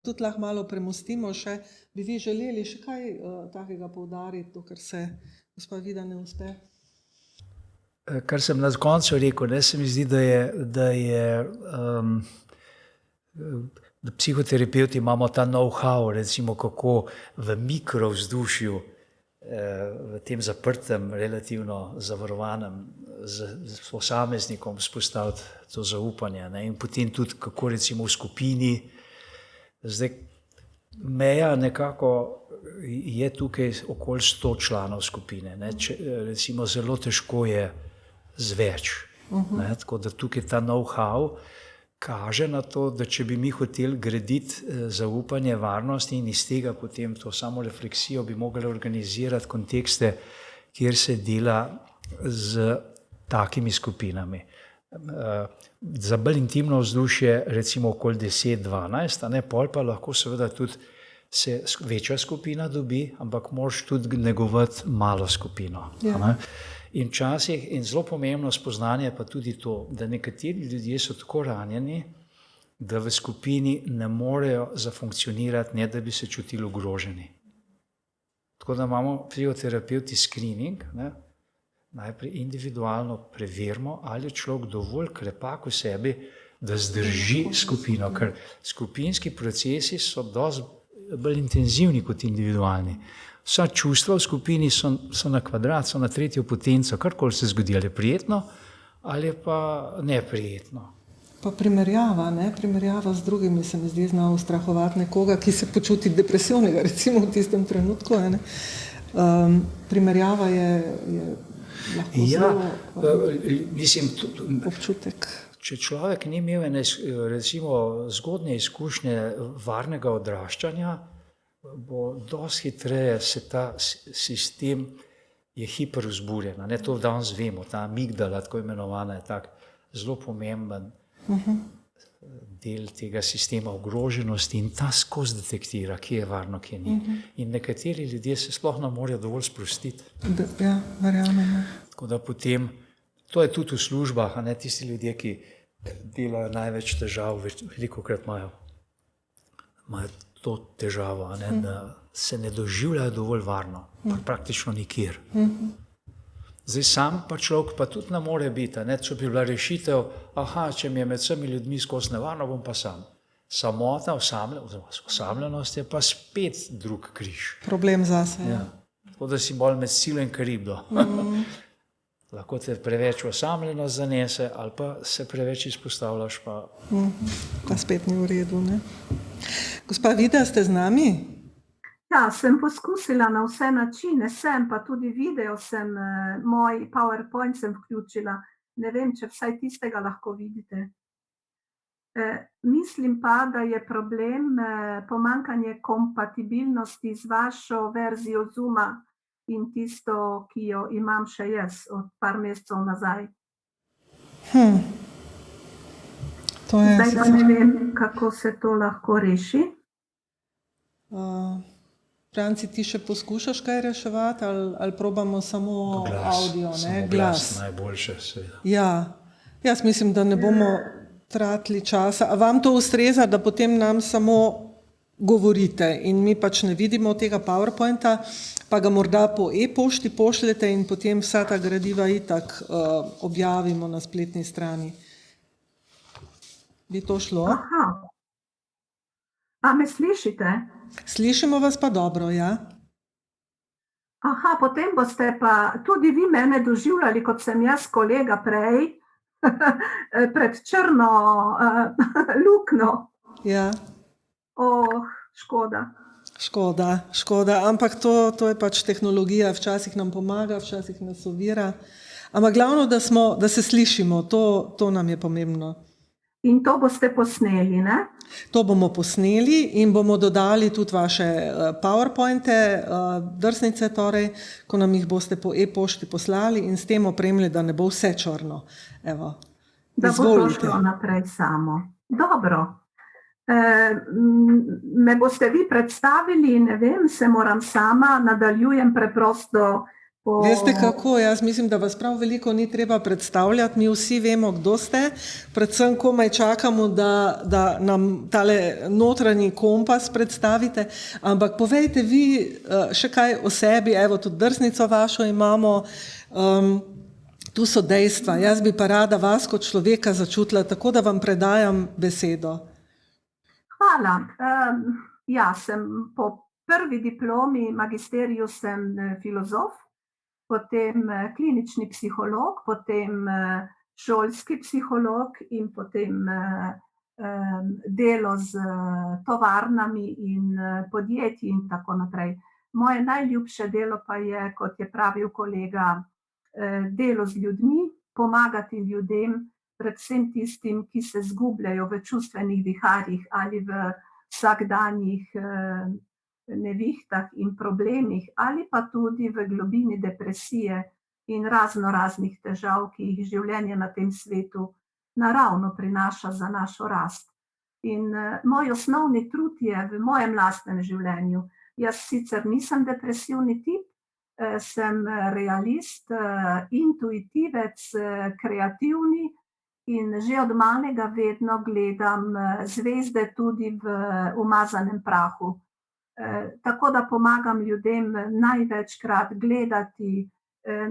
Tudi lahko malo premostimo še. Bi vi želeli še kaj takega poudariti, dokler se gospa Vida ne uspe? Kar sem na koncu rekel, se mi zdi, da psihoterapevti imamo ta know-how, recimo kako v mikrovzdušju, v tem zaprtem, relativno zavarovanem z posameznikom spostaviti to zaupanje. In potem tudi kako recimo v skupini. Zdaj, meja nekako je tukaj okoli 100 članov skupine. Recimo zelo težko je z več. Tako da tukaj ta know-how kaže na to, da če bi mi hoteli graditi zaupanje, varnost in iz tega potem to samo refleksijo bi mogli organizirati kontekste, kjer se dela z takimi skupinami. Za bolj intimno vzdušje recimo okoli 10-12, pol pa lahko seveda tudi se večja skupina dobi, ampak moraš tudi negovati malo skupino. In včasih, in zelo pomembno spoznanje pa tudi to, da nekateri ljudje so tako ranjeni, da v skupini ne morejo zafunkcionirati, ne da bi se čutili ogroženi. Tako da imamo psihoterapevti screening, najprej individualno preverimo, ali je človek dovolj krepak v sebi, da zdrži skupino, ker skupinski procesi so dosti bolj intenzivni kot individualni. Vsa čustva v skupini so na kvadrat, so na tretjo potenco, karkoli se zgodi, ali je prijetno ali pa neprijetno. Pa primerjava z drugimi se mi zdi zna ustrahovati nekoga, ki se počuti depresivnega, recimo v tistem trenutku. Primerjava je lahko zelo občutek. Če človek ni imel recimo zgodnje izkušnje varnega odraščanja, bo dosti hitreje se ta sistem je hipervzburjen. To danes vemo, ta amigdala, tako imenovana, je tak zelo pomemben del tega sistema ogroženosti in ta skozi detektira, kje je varno, kje ni. In nekateri ljudje se sploh ne morejo dovolj sprostiti. Verjamem. Tako da potem, to je tudi v službah, tisti ljudje, ki delajo največ težav, velikokrat imajo to težavo, da se ne doživljajo dovolj varno, praktično nikjer. Zdaj sam pa človek pa tudi ne more biti, če bi bila rešitev, če mi je med vsemi ljudmi skozi nevarno, bom pa sam. Samota, osamljenost je pa spet drug križ. Problem zase. Tako da si bolj med silo in karibdo. Lahko te preveč osamljenost zanese ali pa se preveč izpostavljaš pa... Pa spet ni v redu, Gospa Vida, ste z nami? Ja, sem poskusila na vse načine, pa tudi video moj PowerPoint sem vključila. Ne vem, če vsaj tistega lahko vidite. Mislim pa, da je problem pomanjkanje kompatibilnosti z vašo verzijo Zooma in tisto, ki jo imam še jaz od par mesecev nazaj. To je Zdaj pa ne vem, kako se to lahko reši. Franci, ti še poskušaš kaj reševati ali probamo samo audio, ne? Samo glas najboljše, seveda. Ja, jaz mislim, da ne bomo tratili časa. A vam to ustreza, da potem nam samo govorite in mi pač ne vidimo tega PowerPointa, pa ga morda po e-pošti pošljete in potem vsa ta gradiva itak objavimo na spletni strani. Bi to šlo? Aha. A me slišite? Slišimo vas pa dobro, ja? Aha, potem boste pa tudi vi mene doživljali, kot sem jaz kolega prej, pred črno luknjo. Ja. Škoda. Škoda, ampak to je pač tehnologija, včasih nam pomaga, včasih nas ovira. Ampak glavno, da se slišimo, to nam je pomembno. In to boste posneli, ne? To bomo posneli in bomo dodali tudi vaše PowerPointe, drsnice torej, ko nam jih boste po e-pošti poslali in s tem opremili, da ne bo vse črno. Evo, da bo to šlo naprej samo. Dobro. Me boste vi predstavili, ne vem, se moram sama, nadaljujem preprosto. Veste kako, jaz mislim, da vas prav veliko ni treba predstavljati, mi vsi vemo, kdo ste, predvsem komaj čakamo, da nam tale notranji kompas predstavite, ampak povejte vi še kaj o sebi, evo tudi drsnico vašo imamo, tu so dejstva, jaz bi pa rada vas kot človeka začutila, tako da vam predajam besedo. Hvala, ja, sem po prvi diplomi magisteriju sem filozof, potem klinični psiholog, potem šolski psiholog in potem delo z tovarnami in podjetji in tako naprej. Moje najljubše delo pa je, kot je pravil kolega, delo z ljudmi, pomagati ljudem, predvsem tistim, ki se zgubljajo v čustvenih viharjih ali v vsakdanjih nevihtah in problemih ali pa tudi v globini depresije in raznih težav, ki jih življenje na tem svetu naravno prinaša za našo rast. In moj osnovni trud je v mojem lastnem življenju. Jaz sicer nisem depresivni tip, sem realist, intuitivec, kreativni in že od malega vedno gledam zvezde tudi v umazanem prahu. Tako da pomagam ljudem največkrat gledati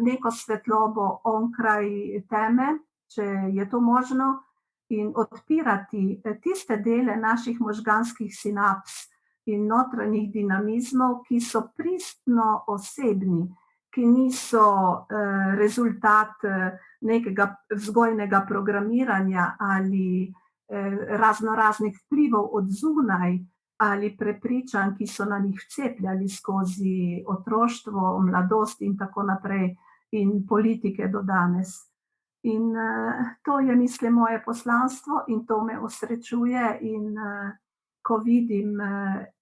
neko svetlobo onkraj teme, če je to možno, in odpirati tiste dele naših možganskih sinaps in notranjih dinamizmov, ki so pristno osebni, ki niso rezultat nekega vzgojnega programiranja ali raznih vplivov od zunaj, ali prepričanj, ki so na njih vcepljali skozi otroštvo, mladost in tako naprej in politike do danes. In to je, mislim, moje poslanstvo in to me osrečuje in ko vidim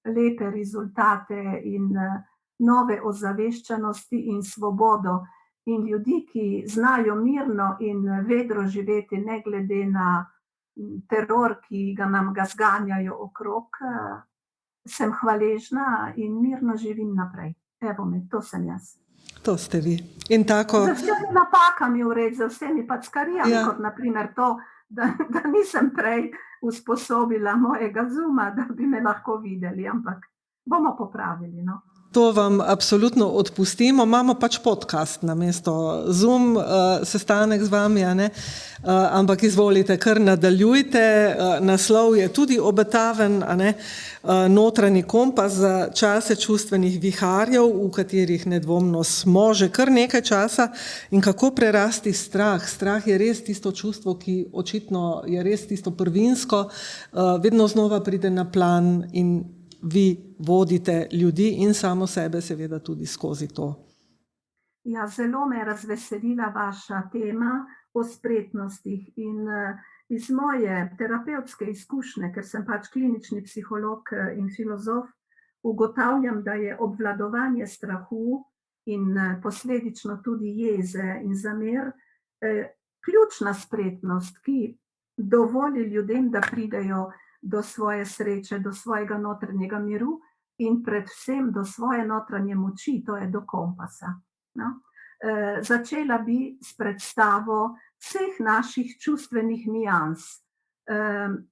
lepe rezultate in nove ozaveščenosti in svobodo in ljudi, ki znajo mirno in vedro živeti ne glede na teror, ki nam ga zganjajo okrog, sem hvaležna in mirno živim naprej. Evo me, to sem jaz. To ste vi. In tako... Z vsemi napakami vred, z vsemi packarijami, kot naprimer to, da nisem prej usposobila mojega Zooma, da bi me lahko videli, ampak bomo popravili, no. To vam absolutno odpustimo, imamo pač podcast namesto Zoom sestanek z vami, ampak izvolite, kar nadaljujte, naslov je tudi obetaven, notranji kompas za čase čustvenih viharjev, v katerih nedvomno smo že kar nekaj časa in kako prerasti strah. Strah je res tisto čustvo, ki očitno je res tisto prvinsko, vedno znova pride na plan in vi vodite ljudi in samo sebe seveda tudi skozi to. Ja, zelo me je razveselila vaša tema o spretnostih in iz moje terapevtske izkušnje, ker sem pač klinični psiholog in filozof, ugotavljam, da je obvladovanje strahu in posledično tudi jeze in zamer ključna spretnost, ki dovoli ljudem, da pridejo do svoje sreče, do svojega notranjega miru in predvsem do svoje notranje moči, to je do kompasa. No? Začela bi s predstavo vseh naših čustvenih nijans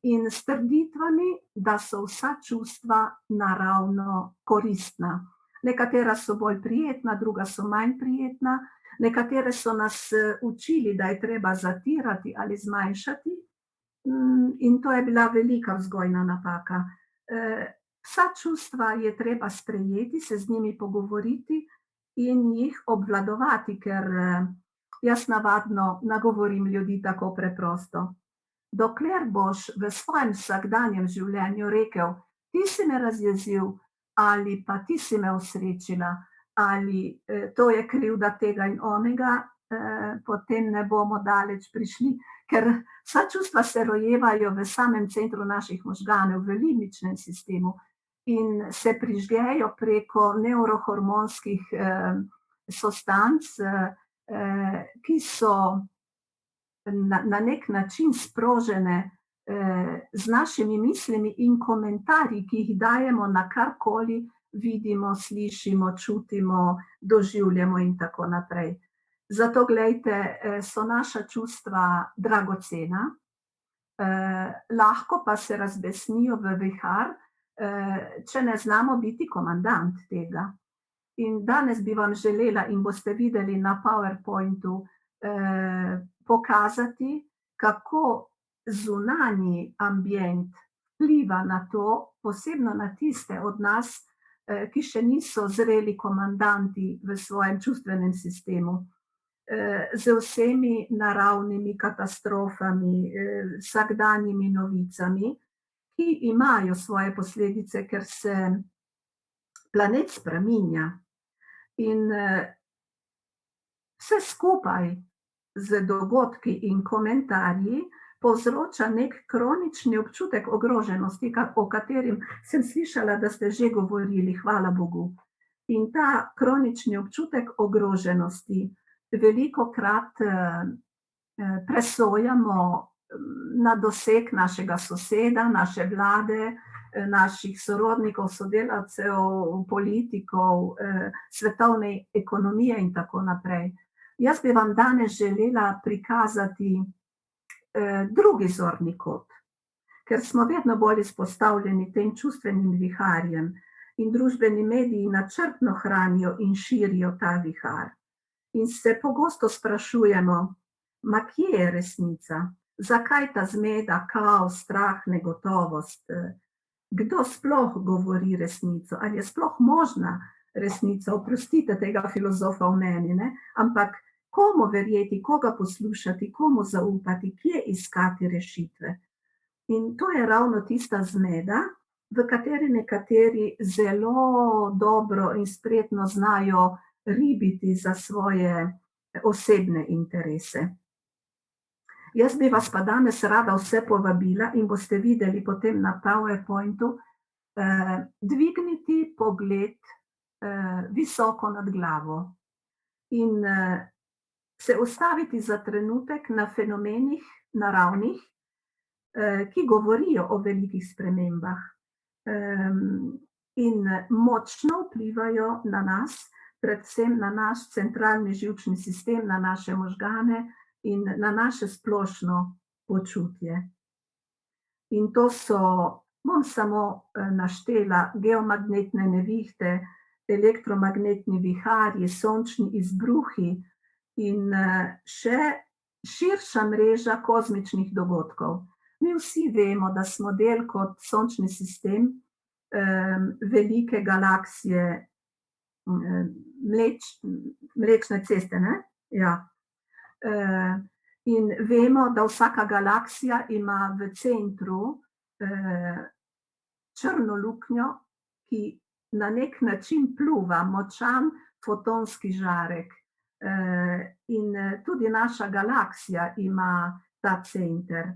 in s trditvami, da so vsa čustva naravno koristna. Nekatera so bolj prijetna, druga so manj prijetna, nekatere so nas učili, da je treba zatirati ali zmanjšati, in to je bila velika vzgojna napaka. Vsa čustva je treba sprejeti, se z njimi pogovoriti in jih obvladovati, ker jaz navadno nagovorim ljudi tako preprosto. Dokler boš v svojem vsakdanjem življenju rekel, ti si me razjezil, ali pa ti si me osrečila, ali to je krivda tega in onega, potem ne bomo daleč prišli, ker vsa čustva se rojevajo v samem centru naših možganov, v limbičnem sistemu in se prižgejo preko nevrohormonskih substanc, ki so na nek način sprožene z našimi mislimi in komentarji, ki jih dajemo na karkoli vidimo, slišimo, čutimo, doživljamo in tako naprej. Zato, glejte, so naša čustva dragocena, lahko pa se razbesnijo v vihar, če ne znamo biti komandant tega. In danes bi vam želela, in boste videli na PowerPointu, pokazati, kako zunanji ambient vpliva na to, posebno na tiste od nas, ki še niso zreli komandanti v svojem čustvenem sistemu, z vsemi naravnimi katastrofami, vsakdanjimi novicami, ki imajo svoje posledice, ker se planet spreminja. In vse skupaj z dogodki in komentarji povzroča nek kronični občutek ogroženosti, o katerim sem slišala, da ste že govorili, hvala Bogu. In ta kronični občutek ogroženosti velikokrat presojamo na doseg našega soseda, naše vlade, naših sorodnikov, sodelavcev, politikov, svetovne ekonomije in tako naprej. Jaz bi vam danes želela prikazati drugi zorni kot, ker smo vedno bolj izpostavljeni tem čustvenim viharjem in družbeni mediji načrtno hranijo in širijo ta vihar. In se pogosto sprašujemo, ma kje je resnica? Zakaj ta zmeda, kaos, strah, negotovost? Kdo sploh govori resnico? Ali je sploh možna resnica? Oprostite tega filozofa v meni, ne? Ampak komu verjeti, koga poslušati, komu zaupati, kje iskati rešitve? In to je ravno tista zmeda, v kateri nekateri zelo dobro in spretno znajo ribiti za svoje osebne interese. Jaz bi vas pa danes rada vse povabila in boste videli potem na PowerPointu, dvigniti pogled visoko nad glavo in se ustaviti za trenutek na fenomenih naravnih, ki govorijo o velikih spremembah in močno vplivajo na nas, predvsem na naš centralni živčni sistem, na naše možgane in na naše splošno počutje. In to so, bom samo naštela, geomagnetne nevihte, elektromagnetni viharji, sončni izbruhi in še širša mreža kozmičnih dogodkov. Mi vsi vemo, da smo del kot sončni sistem velike galaksije, Mlečne ceste, ne? Ja. In vemo, da vsaka galaksija ima v centru črno luknjo, ki na nek način pluva, močan fotonski žarek. In tudi naša galaksija ima ta center,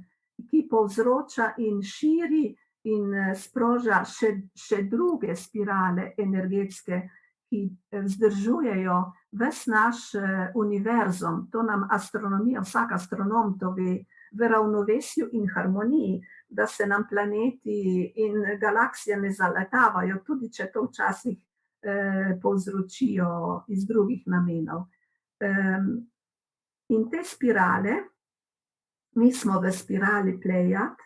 ki povzroča in širi in sproža še druge spirale energetske, ki vzdržujejo ves naš univerzum. To nam astronomija, vsak astronom to ve, v ravnovesju in harmoniji, da se nam planeti in galaksije ne zaletavajo, tudi če to včasih povzročijo iz drugih namenov. In te spirale, mi smo v spirali Plejad,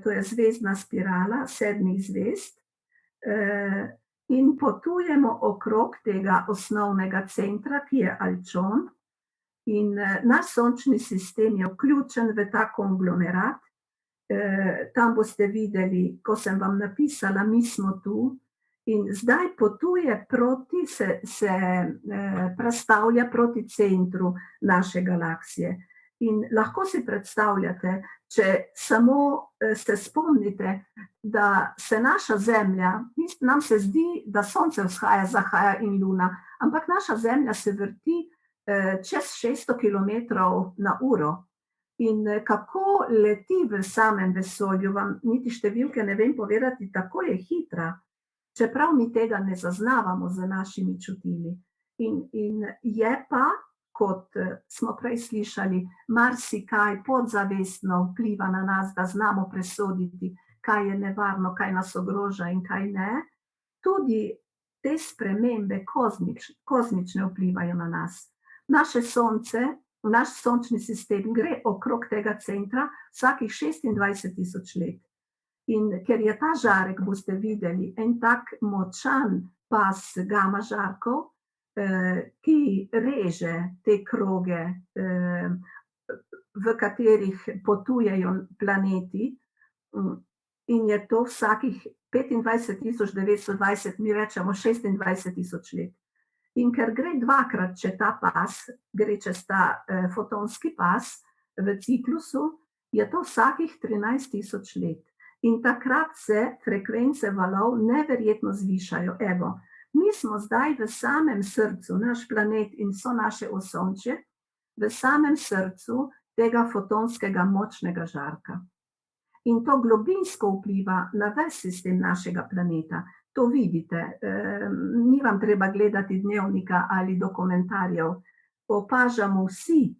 to je zvezdna spirala 7 zvezd, in potujemo okrog tega osnovnega centra, ki je Alčon, in naš sončni sistem je vključen v ta konglomerat. Tam boste videli, ko sem vam napisala, mi smo tu, in zdaj potuje proti, se prestavlja proti centru naše galaksije. In lahko si predstavljate, če samo se spomnite, da se naša Zemlja, nam se zdi, da Sonce vzhaja, zahaja in Luna, ampak naša Zemlja se vrti čez 600 km/h. In kako leti v samem vesolju, vam niti številke ne vem povedati, tako je hitra, čeprav mi tega ne zaznavamo z našimi čutili. In je pa, kot smo prej slišali, marsikaj podzavestno vpliva na nas, da znamo presoditi, kaj je nevarno, kaj nas ogroža in kaj ne. Tudi te spremembe kozmične vplivajo na nas. Naše Sonce, naš sončni sistem gre okrog tega centra vsakih 26.000 let. In ker je ta žarek, boste videli, en tak močan pas gama žarkov, ki reže te kroge, v katerih potujejo planeti, in je to vsakih 25.920, mi rečemo 26.000 let. In ker gre dvakrat, če ta pas, gre čez ta fotonski pas v ciklusu, je to vsakih 13.000 let. In takrat se frekvence valov neverjetno zvišajo. Evo, mi smo zdaj v samem srcu, naš planet in so naše osončje, v samem srcu tega fotonskega močnega žarka. In to globinsko vpliva na ves sistem našega planeta. To vidite, ni vam treba gledati dnevnika ali dokumentarjev. Opažamo vsi,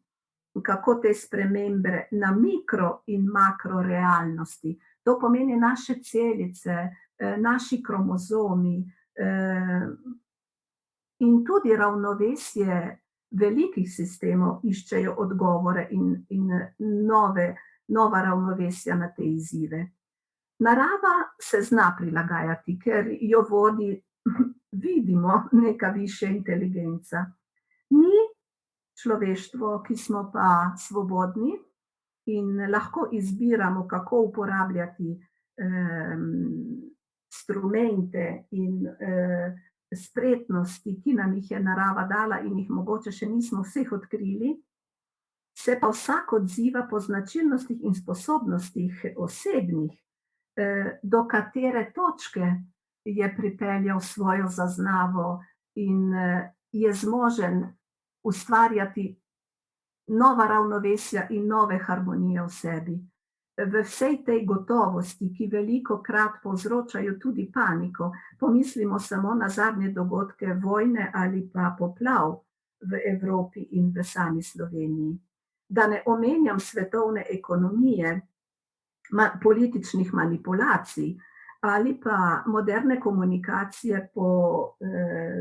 kako te spremembe na mikro in makro realnosti. To pomeni naše celice, naši kromozomi, in tudi ravnovesje velikih sistemov iščejo odgovore in nova ravnovesja na te izzive. Narava se zna prilagajati, ker jo vodi, vidimo, neka višja inteligenca. Mi, človeštvo, ki smo pa svobodni in lahko izbiramo, kako uporabljati instrumente in spretnosti, ki nam jih je narava dala in jih mogoče še nismo vseh odkrili, se pa vsak odziva po značilnostih in sposobnostih osebnih, do katere točke je pripeljal svojo zaznavo in je zmožen ustvarjati nova ravnovesja in nove harmonije v sebi. V vsej tej gotovosti, ki velikokrat povzročajo tudi paniko, pomislimo samo na zadnje dogodke vojne ali pa poplav v Evropi in v sami Sloveniji. Da ne omenjam svetovne ekonomije, političnih manipulacij ali pa moderne komunikacije po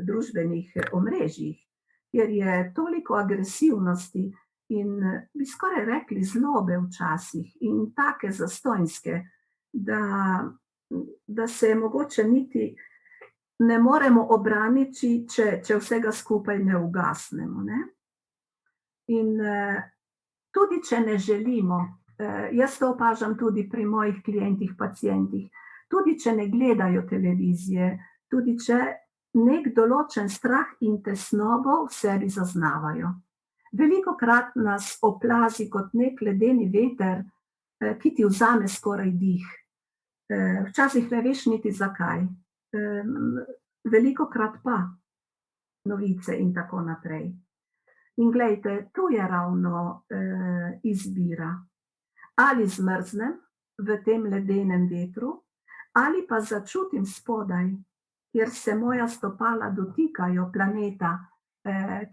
družbenih omrežjih, kjer je toliko agresivnosti in bi skoraj rekli zlobe včasih in take zastonjske, da se mogoče niti ne moremo obraniti, če vsega skupaj ne ugasnemo. Ne? In tudi če ne želimo, jaz to opažam tudi pri mojih klientih, pacientih, tudi če ne gledajo televizije, tudi če nek določen strah in tesnobo v sebi zaznavajo. Velikokrat nas oplazi kot nek ledeni veter, ki ti vzame skoraj dih. Včasih ne veš niti zakaj. velikokrat pa novice in tako naprej. In glejte, tu je ravno izbira. Ali zmrznem v tem ledenem vetru, ali pa začutim spodaj, kjer se moja stopala dotikajo planeta,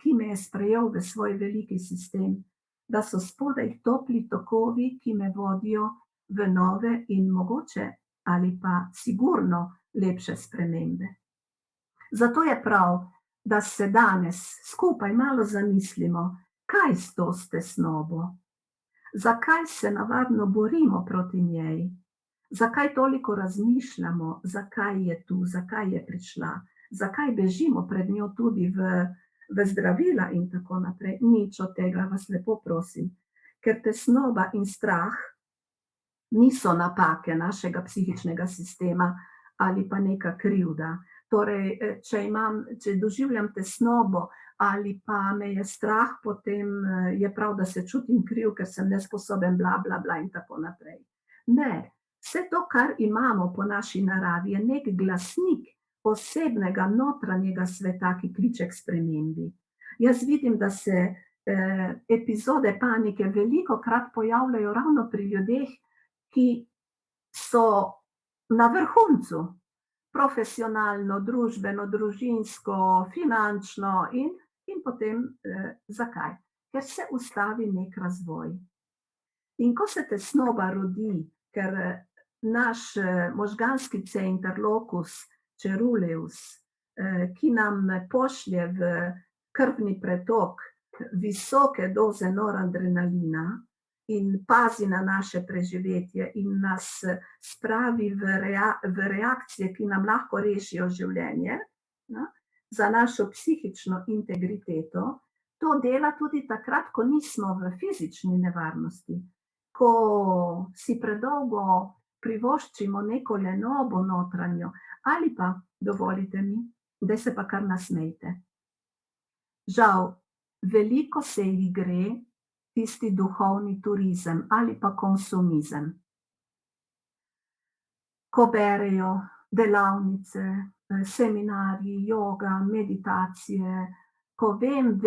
ki me je sprejel v svoj veliki sistem, da so spodaj topli tokovi, ki me vodijo v nove in mogoče ali pa sigurno lepše spremembe. Zato je prav, da se danes skupaj malo zamislimo, kaj s to tesnobo, zakaj se navadno borimo proti njej, zakaj toliko razmišljamo, zakaj je tu, zakaj je prišla, zakaj bežimo pred njo tudi v zdravila in tako naprej. Nič od tega, vas lepo prosim, ker tesnoba in strah niso napake našega psihičnega sistema ali pa neka krivda. Torej, če doživljam tesnobo ali pa me je strah, potem je prav, da se čutim kriv, ker sem nesposoben, bla, bla, bla in tako naprej. Ne, vse to, kar imamo po naši naravi, je nek glasnik osebnega notranjega sveta, ki kliče k spremembi. Jaz vidim, da se epizode panike velikokrat pojavljajo ravno pri ljudeh, ki so na vrhuncu, profesionalno, družbeno, družinsko, finančno in potem zakaj? Ker se ustavi nek razvoj. In ko se tesnoba rodi, ker naš možganski center, locus coeruleus, ki nam pošlje v krvni pretok visoke doze noradrenalina in pazi na naše preživetje in nas spravi v reakcije, ki nam lahko rešijo življenje, za našo psihično integriteto, to dela tudi takrat, ko nismo v fizični nevarnosti, ko si predolgo privoščimo neko lenobo notranjo, ali pa, dovolite mi, da se pa kar nasmejte. Žal, veliko se jih gre tisti duhovni turizem ali pa konsumizem. Ko berejo delavnice, seminarji, joga, meditacije, ko vem,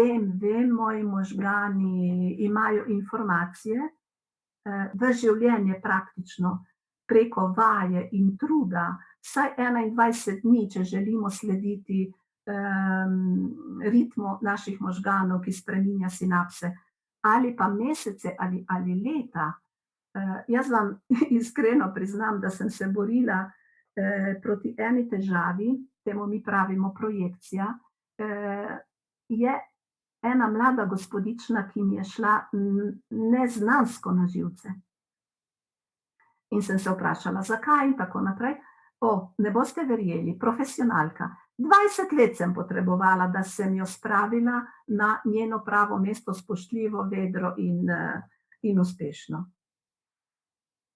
moji možgani imajo informacije v življenje praktično preko vaje in truda, vsaj 21 dni, če želimo slediti ritmu naših možganov, ki spreminja sinapse, ali pa mesece ali leta. Jaz vam iskreno priznam, da sem se borila proti eni težavi, temu mi pravimo projekcija, je ena mlada gospodična, ki mi je šla neznansko na živce. In sem se vprašala, zakaj in tako naprej. Ne boste verjeli, profesionalka. 20 let sem potrebovala, da sem jo spravila na njeno pravo mesto, spoštljivo, vedro in uspešno.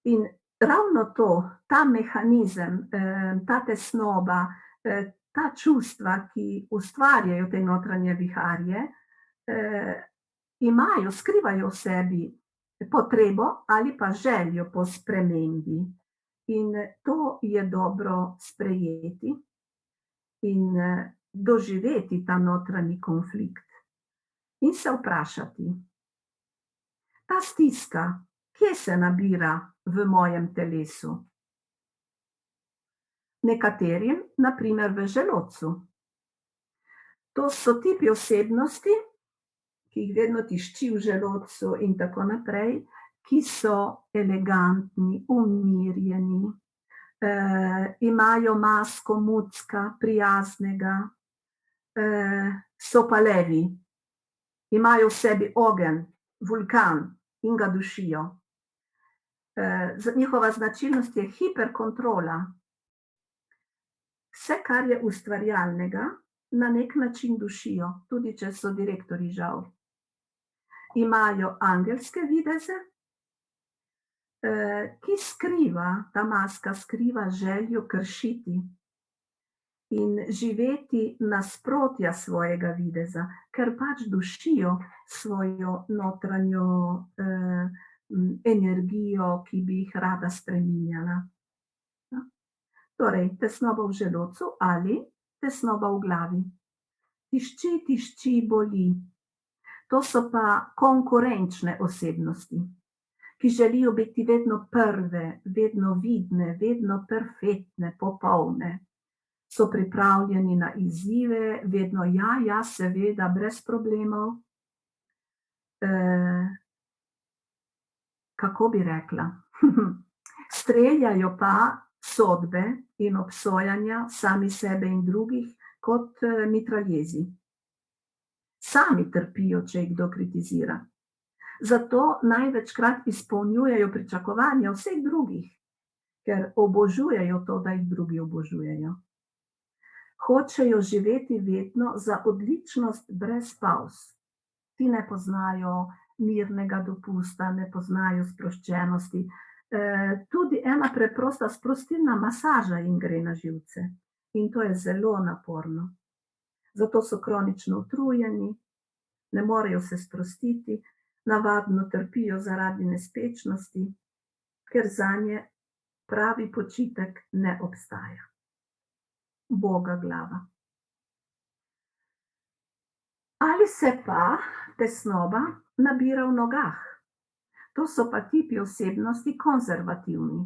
In ravno to, ta mehanizem, ta tesnoba, ta čustva, ki ustvarjajo te notranje viharje, skrivajo v sebi potrebo ali pa željo po spremembi. In to je dobro sprejeti in doživeti ta notranji konflikt. In se vprašati, ta stiska, kje se nabira v mojem telesu? Nekaterim, na primer v želodcu. To so tipi osebnosti, ki jih vedno tišči v želodcu in tako naprej, ki so elegantni, umirjeni, imajo masko mucka, prijaznega, so pa levi, imajo v sebi ogenj, vulkan in ga dušijo. Njihova značilnost je hiperkontrola. Vse, kar je ustvarjalnega, na nek način dušijo, tudi če so direktorji žal. Imajo angelske videze, ki ta maska skriva željo kršiti in živeti nasprotja svojega videza, ker pač dušijo svojo notranjo energijo, ki bi jih rada spreminjala. Torej, tesnoba v želodcu ali tesnoba v glavi. Tišči, tišči, boli. To so pa konkurenčne osebnosti, ki želijo biti vedno prve, vedno vidne, vedno perfektne, popolne. So pripravljeni na izzive, vedno ja, seveda, brez problemov. Kako bi rekla? Streljajo pa sodbe in obsojanja sami sebe in drugih kot mitraljezi. Sami trpijo, če jih kdo kritizira. Zato največkrat izpolnjujejo pričakovanja vseh drugih, ker obožujejo to, da jih drugi obožujejo. Hočejo živeti vedno za odličnost brez pavz. Ti ne poznajo mirnega dopusta, ne poznajo sproščenosti. Tudi ena preprosta sprostilna masaža jim gre na živce. In to je zelo naporno. Zato so kronično utrujeni, ne morejo se sprostiti, navadno trpijo zaradi nespečnosti, ker zanje pravi počitek ne obstaja. Boga glava. Ali se pa tesnoba nabira v nogah? To so pa tipi osebnosti konzervativni,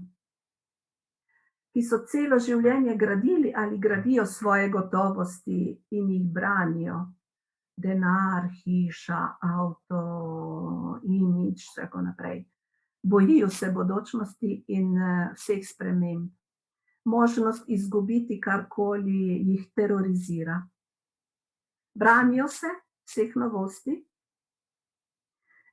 ki so celo življenje gradili ali gradijo svoje gotovosti in jih branijo. Denar, hiša, avto, imidž, tako naprej. Bojijo se bodočnosti in vseh sprememb. Možnost izgubiti karkoli jih terorizira. Branijo se vseh novosti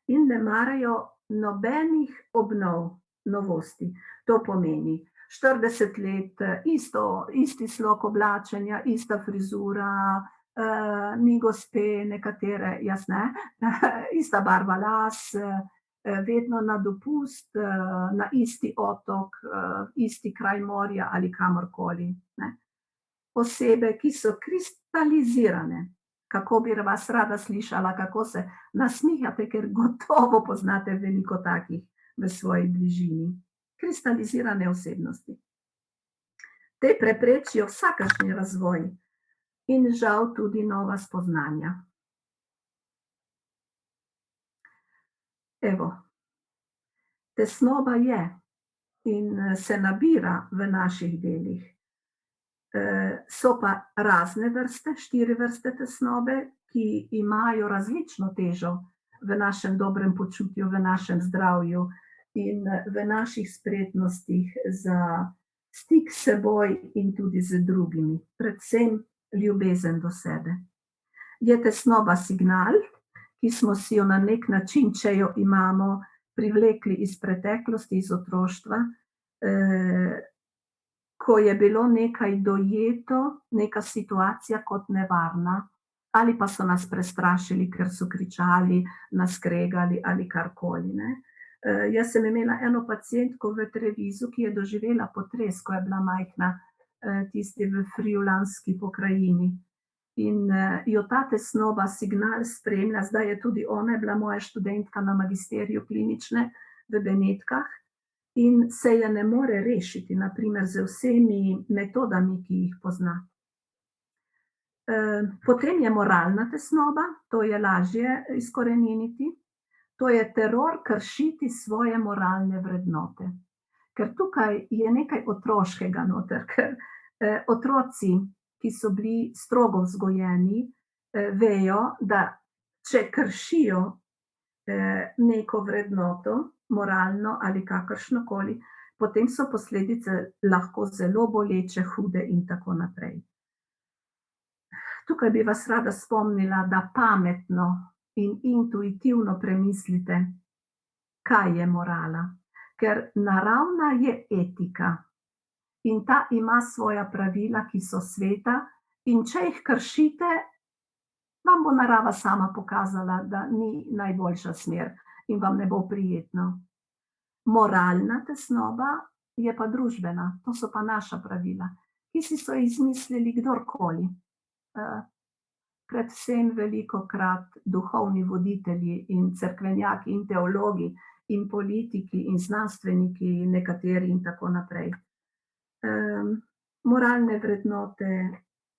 in ne marajo nobenih obnov novosti. To pomeni 40 let, isti slog oblačenja, ista frizura, ni gospe, nekatere, jaz ne, ista barva las, vedno na dopust, na isti otok, isti kraj morja ali kamorkoli. Osebe, ki so kristalizirane, kako bi vas rada slišala, kako se nasmihate, ker gotovo poznate veliko takih v svoji bližini. Kristalizirane osebnosti. Te preprečijo vsakašni razvoj in žal tudi nova spoznanja. Evo, tesnoba je in se nabira v naših delih. So pa razne vrste, 4 vrste tesnobe, ki imajo različno težo v našem dobrem počutju, v našem zdravju in v naših spretnostih za stik s seboj in tudi z drugimi, predvsem ljubezen do sebe. Je tesnoba signal, ki smo si jo na nek način, če jo imamo, privlekli iz preteklosti, iz otroštva, ko je bilo nekaj dojeto, neka situacija kot nevarna, ali pa so nas prestrašili, ker so kričali, nas kregali ali karkoli. Jaz sem imela eno pacientko v Trevizu, ki je doživela potres, ko je bila majhna, tisti v friulanski pokrajini. In jo ta tesnoba, signal spremlja, zdaj je tudi ona, je bila moja študentka na magisteriju klinične v Benetkah in se je ne more rešiti, naprimer z vsemi metodami, ki jih pozna. Potem je moralna tesnoba, to je lažje izkoreniniti. To je teror kršiti svoje moralne vrednote. Ker tukaj je nekaj otroškega noter, ker otroci, ki so bili strogo vzgojeni, vejo, da če kršijo neko vrednoto, moralno ali kakršnokoli, potem so posledice lahko zelo boleče, hude in tako naprej. Tukaj bi vas rada spomnila, da pametno in intuitivno premislite, kaj je morala. Ker naravna je etika in ta ima svoja pravila, ki so sveta, in če jih kršite, vam bo narava sama pokazala, da ni najboljša smer in vam ne bo prijetno. Moralna tesnoba je pa družbena, to so pa naša pravila, ki si so izmislili kdorkoli. Predvsem velikokrat duhovni voditelji in cerkvenjaki in teologi in politiki in znanstveniki, nekateri in tako naprej. moralne vrednote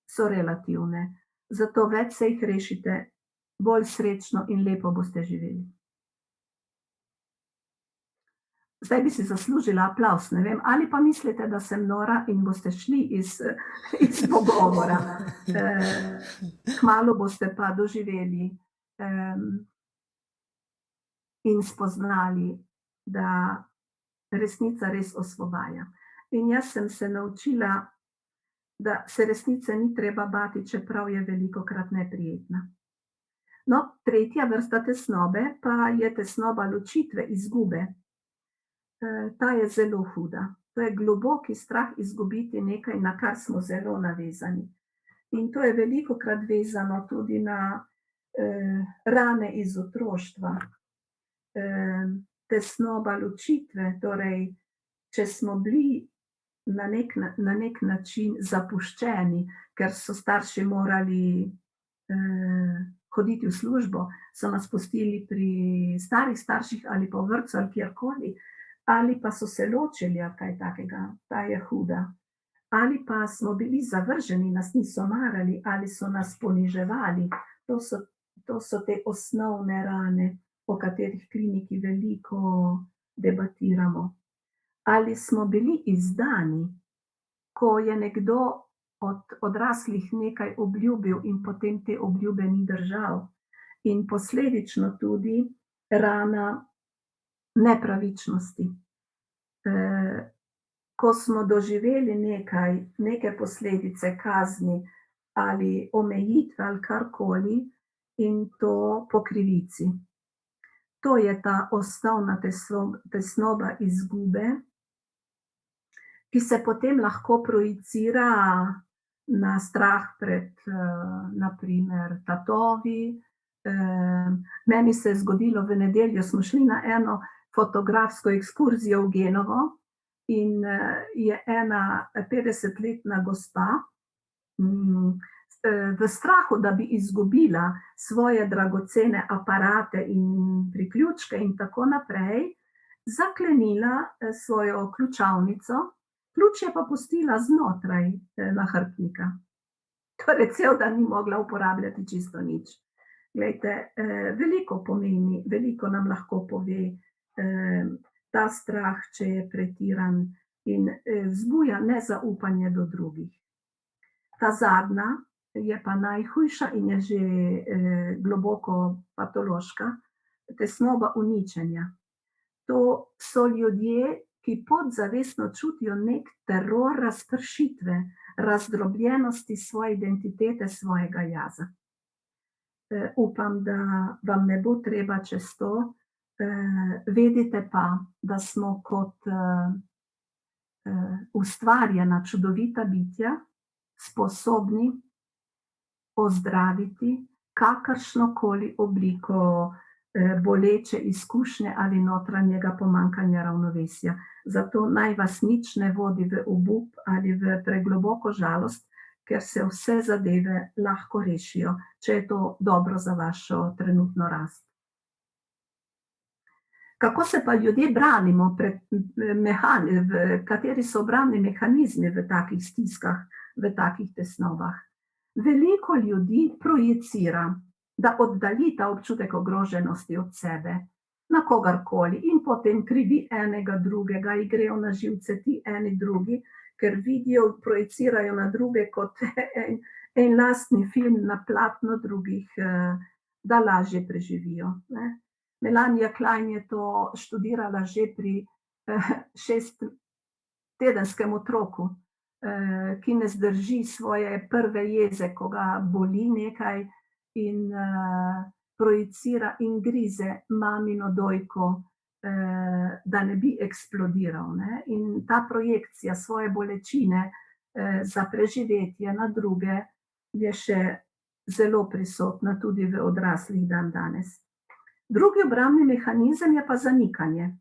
so relativne, zato več se jih rešite, bolj srečno in lepo boste živeli. Zdaj bi si zaslužila aplavz, ne vem, ali pa mislite, da sem nora in boste šli iz pogovora. Kmalu boste pa doživeli in spoznali, da resnica res osvobaja. In jaz sem se naučila, da se resnice ni treba bati, čeprav je velikokrat neprijetna. No, tretja vrsta tesnobe pa je tesnoba ločitve, izgube. Ta je zelo huda. To je globoki strah izgubiti nekaj, na kar smo zelo navezani. In to je velikokrat vezano tudi na rane iz otroštva. Tesnoba ločitve, torej, če smo bili na nek način zapuščeni, ker so starši morali hoditi v službo, so nas pustili pri starih starših ali pa v vrtcu ali kjerkoli, ali pa so se ločili ali kaj takega, ta je huda. Ali pa smo bili zavrženi, nas niso marali, ali so nas poniževali. To so te osnovne rane, o katerih kliniki veliko debatiramo. Ali smo bili izdani, ko je nekdo od odraslih nekaj obljubil in potem te obljube ni držal. In posledično tudi rana nepravičnosti. Ko smo doživeli neke posledice kazni ali omejitve ali karkoli in to po krivici. To je ta osnovna tesnoba izgube, ki se potem lahko projicira na strah pred, naprimer, tatovi. Meni se je zgodilo, v nedeljo smo šli na eno fotografsko ekskurzijo v Genovo in je ena 50-letna gospa v strahu, da bi izgubila svoje dragocene aparate in priključke in tako naprej, zaklenila svojo ključavnico, ključ je pa pustila znotraj nahrbtnika. Torej, cel dan ni mogla uporabljati čisto nič. Glejte, veliko pomeni, veliko nam lahko pove ta strah, če je pretiran in vzbuja nezaupanje do drugih. Ta zadnja je pa najhujša in je že globoko patološka, tesnoba uničenja. To so ljudje, ki podzavestno čutijo nek teror razpršitve, razdrobljenosti svoje identitete, svojega jaza. Upam, da vam ne bo treba čez to. Vedite pa, da smo kot ustvarjena, čudovita bitja sposobni ozdraviti kakršnokoli obliko boleče izkušnje ali notranjega pomanjkanja ravnovesja. Zato naj vas nič ne vodi v obup ali v pregloboko žalost, ker se vse zadeve lahko rešijo, če je to dobro za vašo trenutno rast. Kako se pa ljudje branimo, kateri so obrambni mehanizmi v takih stiskah, v takih tesnobah? Veliko ljudi projicira, da oddalji ta občutek ogroženosti od sebe na kogarkoli in potem krivi enega drugega, grejo na živce ti eni drugi, ker vidijo, projicirajo na druge kot en lastni film na platno drugih, da lažje preživijo. Melania Klein je to študirala že pri 6-tedenskem otroku, ki ne zdrži svoje prve jeze, ko ga boli nekaj in projicira in grize mamino dojko, da ne bi eksplodiral. In ta projekcija svoje bolečine za preživetje na druge je še zelo prisotna tudi v odraslih danes. Drugi obrambni mehanizem je pa zanikanje.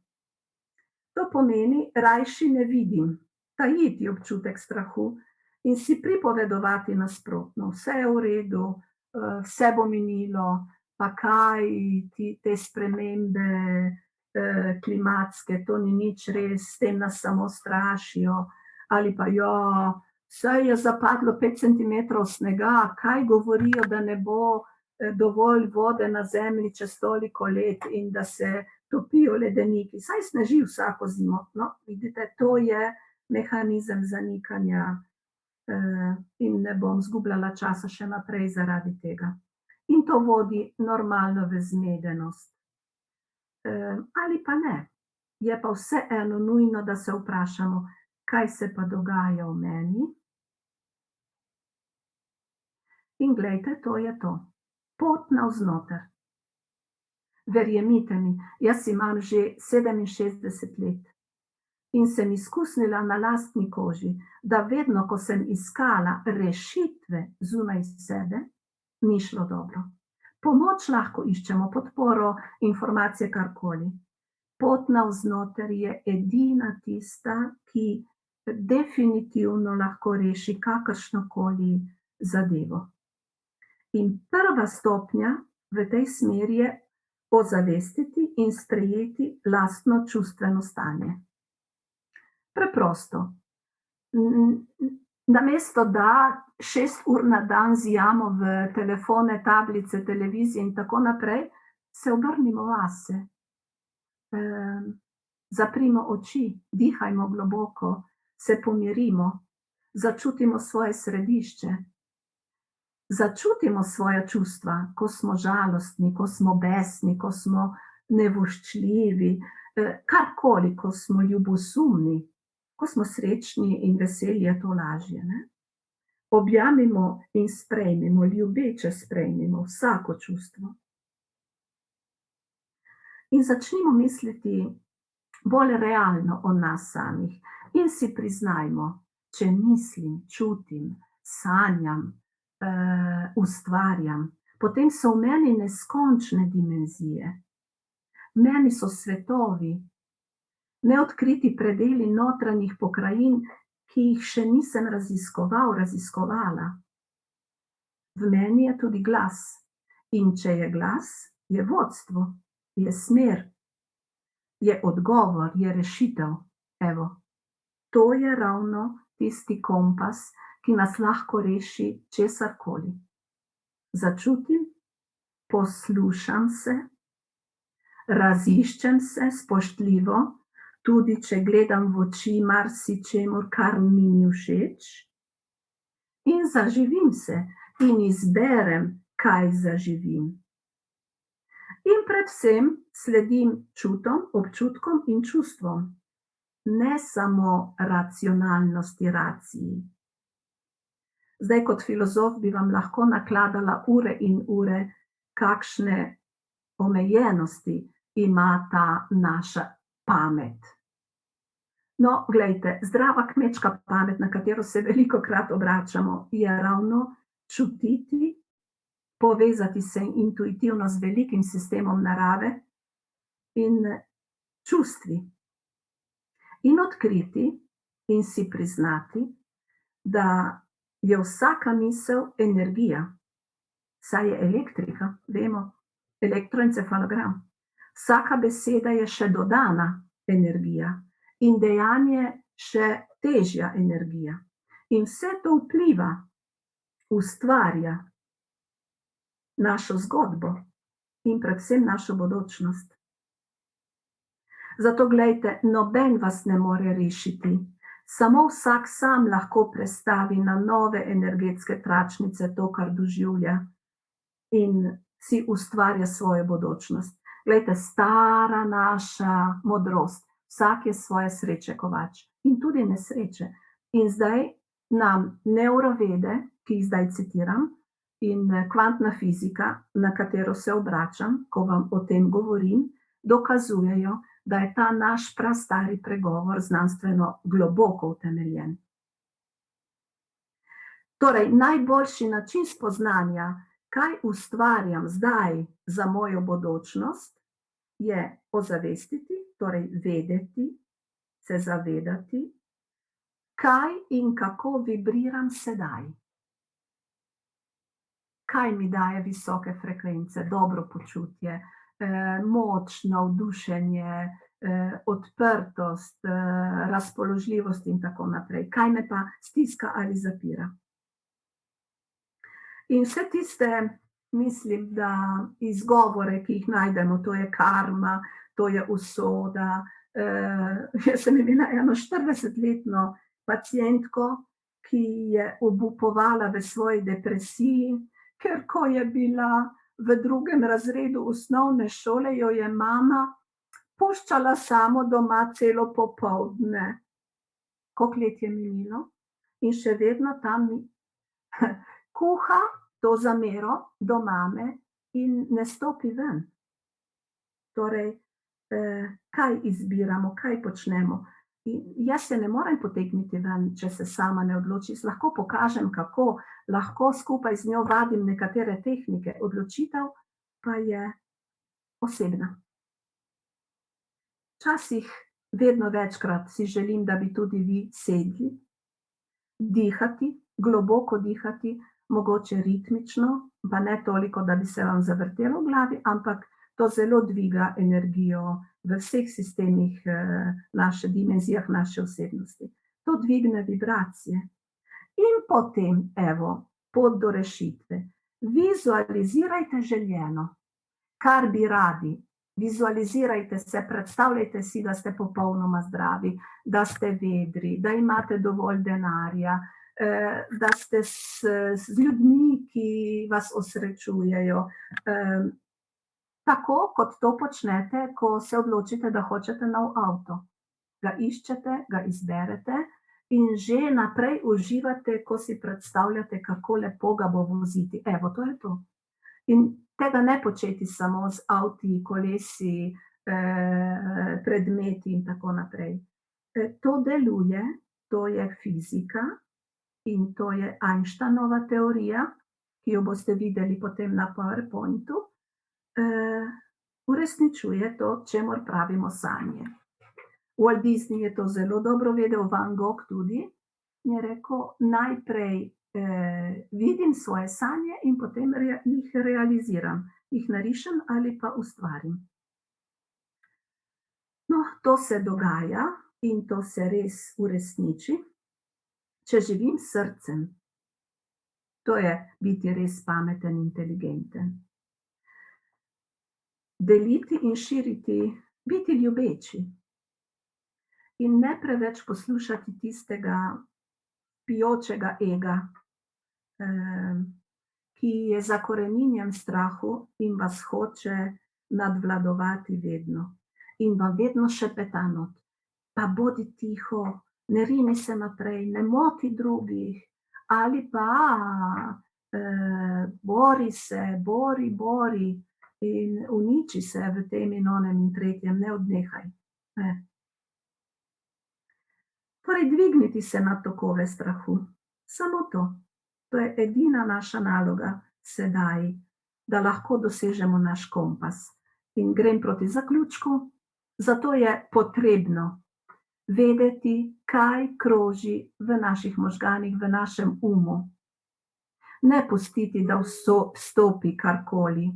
To pomeni, rajši ne vidim, tajiti občutek strahu in si pripovedovati nasprotno. Vse je v redu, vse bo minilo, pa kaj te spremembe klimatske, to ni nič res, s tem nas samo strašijo, ali pa saj je zapadlo 5 cm snega, kaj govorijo, da ne bo dovolj vode na zemlji čez toliko let in da se topijo ledeniki. Saj sneži vsako zimo. No, vidite, to je mehanizem zanikanja in ne bom zgubljala časa še naprej zaradi tega. In to vodi normalno v zmedenost. Ali pa ne. Je pa vseeno nujno, da se vprašamo, kaj se pa dogaja v meni. In glejte, to je to. Pot navznoter. Verjemite mi, jaz imam že 67 let in sem izkusnila na lastni koži, da vedno, ko sem iskala rešitve zunaj sebe, ni šlo dobro. Pomoč lahko iščemo, podporo, informacije, karkoli. Pot navznoter je edina tista, ki definitivno lahko reši kakršnokoli zadevo. In prva stopnja v tej smeri je ozavestiti in sprejeti lastno čustveno stanje. Preprosto. Namesto da 6 ur na dan zijamo v telefone, tablice, televizije in tako naprej, se obrnimo vase. Zaprimo oči, dihajmo globoko, se pomirimo, začutimo svoje središče. Začutimo svoja čustva, ko smo žalostni, ko smo besni, ko smo nevoščljivi, karkoli, ko smo ljubosumni, ko smo srečni in veseli, je to lažje. Ne? Objamimo in sprejmimo, ljubeče sprejmimo vsako čustvo. In začnimo misliti bolj realno o nas samih in si priznajmo, če mislim, čutim, sanjam, ustvarjam, potem so v meni neskončne dimenzije. Meni so svetovi, neodkriti predeli notranjih pokrajin, ki jih še nisem raziskovala. V meni je tudi glas. In če je glas, je vodstvo, je smer, je odgovor, je rešitev. Evo, to je ravno tisti kompas, ki nas lahko reši česarkoli. Začutim, poslušam se, raziščem se spoštljivo, tudi če gledam v oči marsičemur, kar mi ni všeč, in zaživim se in izberem, kaj zaživim. In predvsem sledim čutom, občutkom in čustvom, ne samo racionalnosti, raciji. Zdaj, kot filozof bi vam lahko nakladala ure in ure, kakšne omejenosti ima ta naša pamet. No, glejte, zdrava kmečka pamet, na katero se velikokrat obračamo, je ravno čutiti, povezati se intuitivno z velikim sistemom narave in čustvi. In odkriti in si priznati, da je vsaka misel energija, saj je elektrika, vemo, elektroencefalogram. Vsaka beseda je še dodana energija in dejanje še težja energija. In vse to vpliva, ustvarja našo zgodbo in predvsem našo bodočnost. Zato glejte, noben vas ne more rešiti. Samo vsak sam lahko prestavi na nove energetske tračnice to, kar doživlja in si ustvarja svojo bodočnost. Glejte, stara naša modrost, vsak je svoje sreče kovač in tudi nesreče. In zdaj nam neurovede, ki jih zdaj citiram, in kvantna fizika, na katero se obračam, ko vam o tem govorim, dokazujejo, da je ta naš prastari pregovor znanstveno globoko utemeljen. Torej, najboljši način spoznanja, kaj ustvarjam zdaj za mojo bodočnost, je ozavestiti, torej vedeti, se zavedati, kaj in kako vibriram sedaj. Kaj mi daje visoke frekvence, dobro počutje, moč, navdušenje, odprtost, razpoložljivost in tako naprej. Kaj me pa stiska ali zapira? In vse tiste, mislim, da izgovore, ki jih najdemo, to je karma, to je usoda. Jaz sem imela eno 40-letno pacientko, ki je obupovala v svoji depresiji, ker ko je bila v 2. razredu osnovne šole, jo je mama puščala samo doma celo popoldne. Koliko let je minilo? In še vedno tam kuha to zamero do mame in ne stopi ven. Torej, kaj izbiramo, kaj počnemo? In jaz se ne morem potegniti ven, če se sama ne odloči. Lahko pokažem, kako, lahko skupaj z njo vadim nekatere tehnike. Odločitev pa je osebna. Včasih, vedno večkrat si želim, da bi tudi vi sedli, dihati, globoko dihati, mogoče ritmično, pa ne toliko, da bi se vam zavrtelo v glavi, ampak to zelo dviga energijo v vseh sistemih naše dimenzijah, naše osebnosti. To dvigne vibracije. In potem, evo, pot do rešitve. Vizualizirajte željeno, kar bi radi. Vizualizirajte se, predstavljajte si, da ste popolnoma zdravi, da ste vedri, da imate dovolj denarja, da ste z ljudmi, ki vas osrečujejo. Tako kot to počnete, ko se odločite, da hočete nov avto. Ga iščete, ga izberete in že naprej uživate, ko si predstavljate, kako lepo ga bo voziti. Evo, to je to. In tega ne početi samo z avti, kolesi, predmeti in tako naprej. To deluje, to je fizika in to je Einsteinova teorija, ki jo boste videli potem na PowerPointu, uresničuje to, čemur pravimo sanje. Walt Disney je to zelo dobro vedel, Van Gogh tudi, je rekel, najprej vidim svoje sanje in potem jih realiziram, jih narišem ali pa ustvarim. No, to se dogaja in to se res uresniči, če živim s srcem. To je biti res pameten, inteligenten. Deliti in širiti, biti ljubeči. In ne preveč poslušati tistega pijočega ega, ki je zakoreninjen v strahu in vas hoče nadvladovati vedno. In vam vedno šepeta not. Pa bodi tiho, ne rini se naprej, ne moti drugih. Ali pa bori se, bori in uniči se v tem in onem in tretjem, ne odnehaj. Torej, dvigniti se nad tokove strahu. Samo to. To je edina naša naloga sedaj, da lahko dosežemo naš kompas. In grem proti zaključku. Zato je potrebno vedeti, kaj kroži v naših možganih, v našem umu. Ne pustiti, da vstopi karkoli.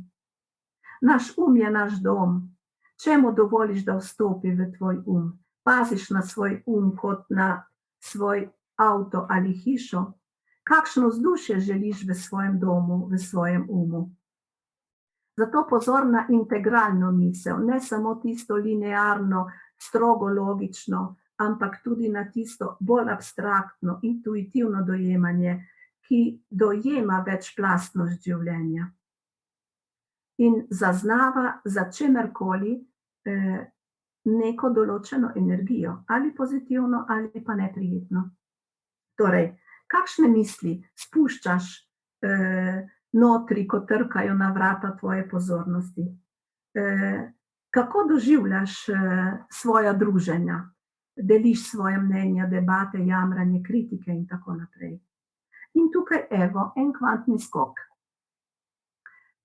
Naš je naš dom. Če mu dovoliš, da vstopi v tvoj paziš na svoj kot na svoj avto ali hišo, kakšno vzdušje želiš v svojem domu, v svojem umu. Zato pozor na integralno misel, ne samo tisto linearno, strogo logično, ampak tudi na tisto bolj abstraktno, intuitivno dojemanje, ki dojema večplastnost življenja. In zaznava za čemerkoli neko določeno energijo, ali pozitivno, ali pa neprijetno. Torej, kakšne misli spuščaš notri, ko trkajo na vrata tvoje pozornosti? Kako doživljaš svoja druženja? Deliš svoje mnenja, debate, jamranje, kritike in tako naprej. In tukaj evo, en kvantni skok.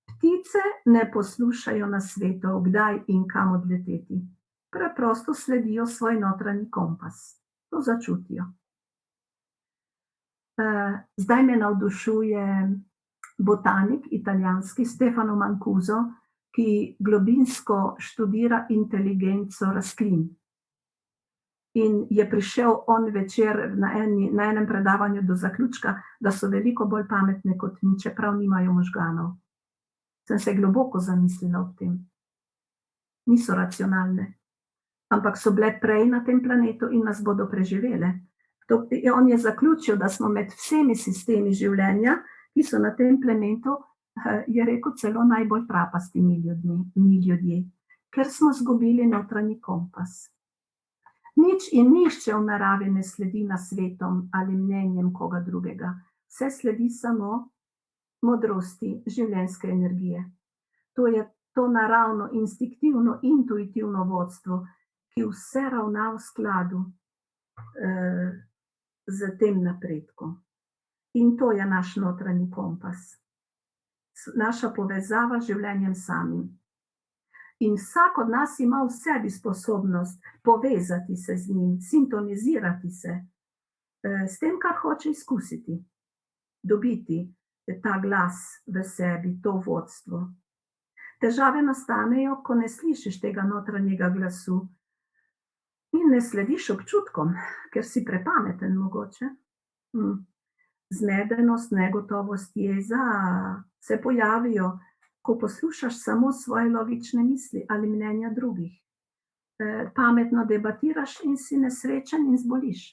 Ptice ne poslušajo nasvetov, kdaj in kam odleteti. Preprosto sledijo svoj notranji kompas. To začutijo. Zdaj me navdušuje botanik italijanski Stefano Mancuso, ki globinsko študira inteligenco rastlin. In je prišel on večer na enem predavanju do zaključka, da so veliko bolj pametne kot mi, čeprav nimajo možganov. Sem se globoko zamislila ob tem. Niso racionalne, ampak so bile prej na tem planetu in nas bodo preživele. On je zaključil, da smo med vsemi sistemi življenja, ki so na tem planetu, je rekel, celo najbolj trapasti mi ljudje, ker smo izgubili notranji kompas. Nič in nišče v naravi ne sledi nasvetom ali mnenjem koga drugega. Vse sledi samo modrosti življenjske energije. To je to naravno, instinktivno, intuitivno vodstvo, ki vse ravna v skladu z tem napredkom. In to je naš notranji kompas. Naša povezava z življenjem samim. In vsak od nas ima v sebi sposobnost povezati se z njim, sintonizirati se s tem, kar hoče izkusiti, dobiti ta glas v sebi, to vodstvo. Težave nastanejo, ko ne slišiš tega notranjega glasu in ne slediš občutkom, ker si prepameten mogoče. Zmedenost, negotovost, jeza se pojavijo, ko poslušaš samo svoje logične misli ali mnenja drugih. Pametno debatiraš in si nesrečen in zboliš.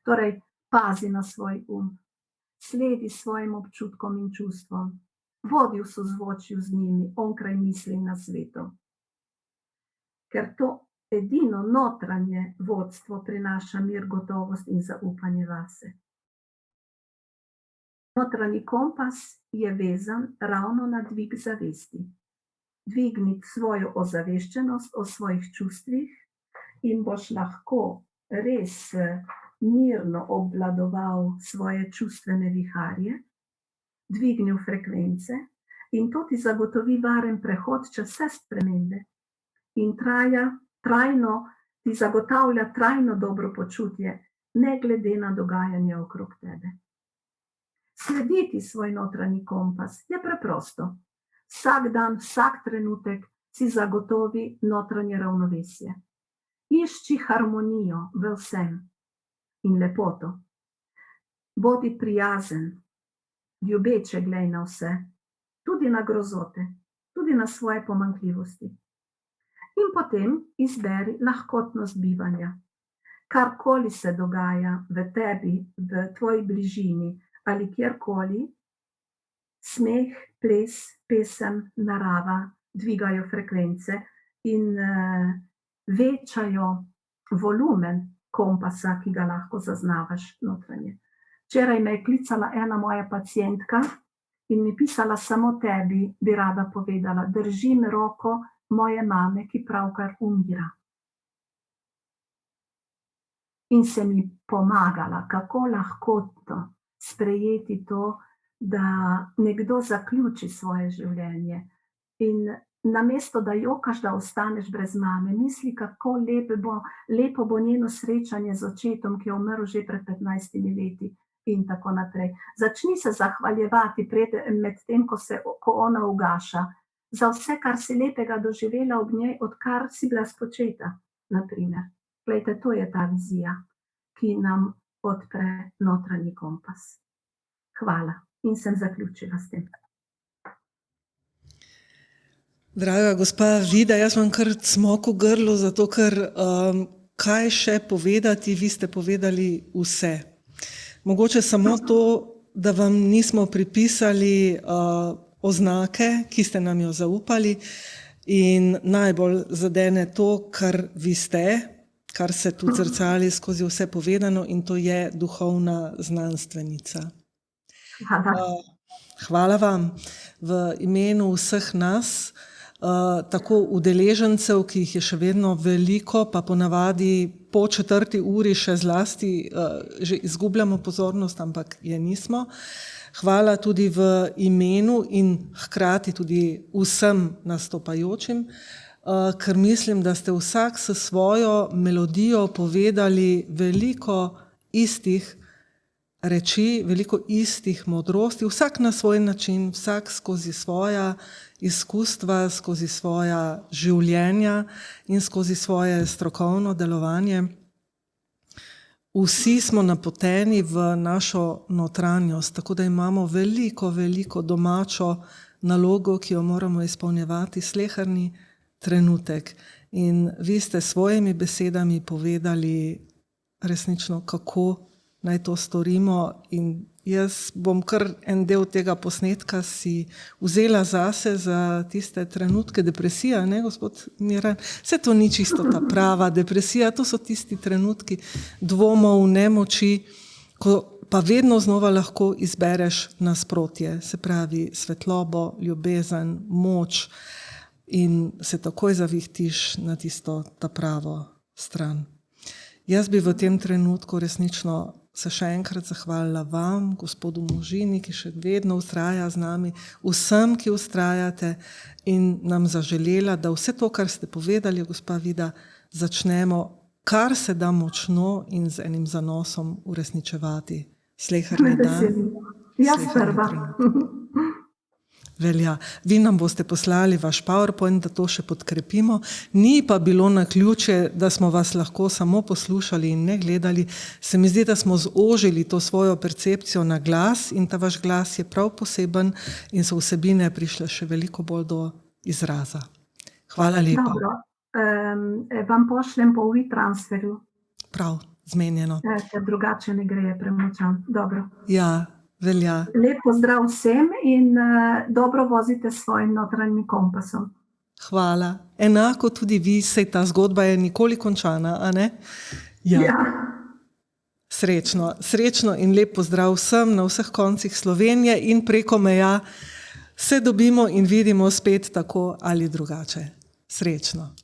Torej, pazi na svoj sledi svojim občutkom in čustvom, vodi v sozvočju z njimi, onkraj misli in nasvetov. Ker to edino notranje vodstvo prinaša mir, gotovost in zaupanje vase. Notranji kompas je vezan ravno na dvig zavesti. Dvigniti svojo ozaveščenost o svojih čustvih in boš lahko res mirno obvladoval svoje čustvene viharje, dvignil frekvence in to ti zagotovi varen prehod čez vse spremembe in ti zagotavlja trajno dobro počutje, ne glede na dogajanje okrog tebe. Slediti svoj notranji kompas je preprosto. Vsak dan, vsak trenutek si zagotovi notranje ravnovesje. Išči harmonijo v vsem in lepoto. Bodi prijazen, ljubeče glej na vse, tudi na grozote, tudi na svoje pomanjkljivosti. In potem izberi lahkotnost bivanja. Karkoli se dogaja v tebi, v tvoji bližini, ali kjerkoli, smeh, ples, pesem, narava dvigajo frekvence in večajo volumen kompasa, ki ga lahko zaznavaš notranje. Včeraj me je klicala ena moja pacientka in mi pisala, samo tebi bi rada povedala, držim roko moje mame, ki pravkar umira. In se mi pomagala, kako lahkotno sprejeti to, da nekdo zaključi svoje življenje. In namesto, da jokaš, da ostaneš brez mame, misli, kako lepo bo njeno srečanje z očetom, ki je umrl že pred 15 leti in tako naprej. Začni se zahvaljevati med tem, ko ona ugaša, za vse, kar si lepega doživela ob njej, odkar si bila spočeta, naprimer. Glejte, to je ta vizija, ki nam odpre notranji kompas. Hvala. In sem zaključila s tem. Draga gospa Vida, jaz imam kar cmok v grlu, zato ker kaj še povedati, vi ste povedali vse. Mogoče samo to, da vam nismo pripisali oznake, ki ste nam jo zaupali, in najbolj zadene to, kar vi ste, kar se tudi zrcali skozi vse povedano, in to je duhovna znanstvenica. Hvala vam v imenu vseh nas, tako udeležencev, ki jih je še vedno veliko, pa ponavadi po 4. uri še zlasti že izgubljamo pozornost, ampak je nismo. Hvala tudi v imenu in hkrati tudi vsem nastopajočim, ker mislim, da ste vsak s svojo melodijo povedali veliko istih reči, veliko istih modrosti, vsak na svoj način, vsak skozi svoja izkustva, skozi svoja življenja in skozi svoje strokovno delovanje. Vsi smo napoteni v našo notranjost, tako da imamo veliko domačo nalogo, ki jo moramo izpolnjevati sleherni trenutek. In vi ste svojimi besedami povedali resnično, kako naj to storimo, in jaz bom kar en del tega posnetka si vzela zase za tiste trenutke depresije, ne, gospod Miran? Vse to ni čisto ta prava depresija, to so tisti trenutki dvomov, nemoči, ko pa vedno znova lahko izbereš nasprotje, se pravi svetlobo, ljubezen, moč, in se takoj zavihtiš na tisto ta pravo stran. Jaz bi v tem trenutku resnično se še enkrat zahvalila vam, gospodu Možini, ki še vedno vztraja z nami, vsem, ki vztrajate, in nam zaželela, da vse to, kar ste povedali, gospa Vida, začnemo kar se da močno in z enim zanosom uresničevati. Sleherni dan. Jaz prva. Velja. Vi nam boste poslali vaš PowerPoint, da to še podkrepimo. Ni pa bilo naključje, da smo vas lahko samo poslušali in ne gledali. Se mi zdi, da smo zožili to svojo percepcijo na glas, in ta vaš glas je prav poseben in so vsebine prišle še veliko bolj do izraza. Hvala lepa. Dobro. Vam pošljem po WeTransferju. Prav, zmenjeno. Ker drugače ne gre, je premočan. Dobro. Ja, velja. Lep pozdrav vsem in dobro vozite s svojim notranjim kompasom. Hvala. Enako tudi vi, saj ta zgodba je nikoli končana, a ne? Ja. Srečno in lep pozdrav vsem na vseh koncih Slovenije in preko meja. Se dobimo in vidimo spet tako ali drugače. Srečno.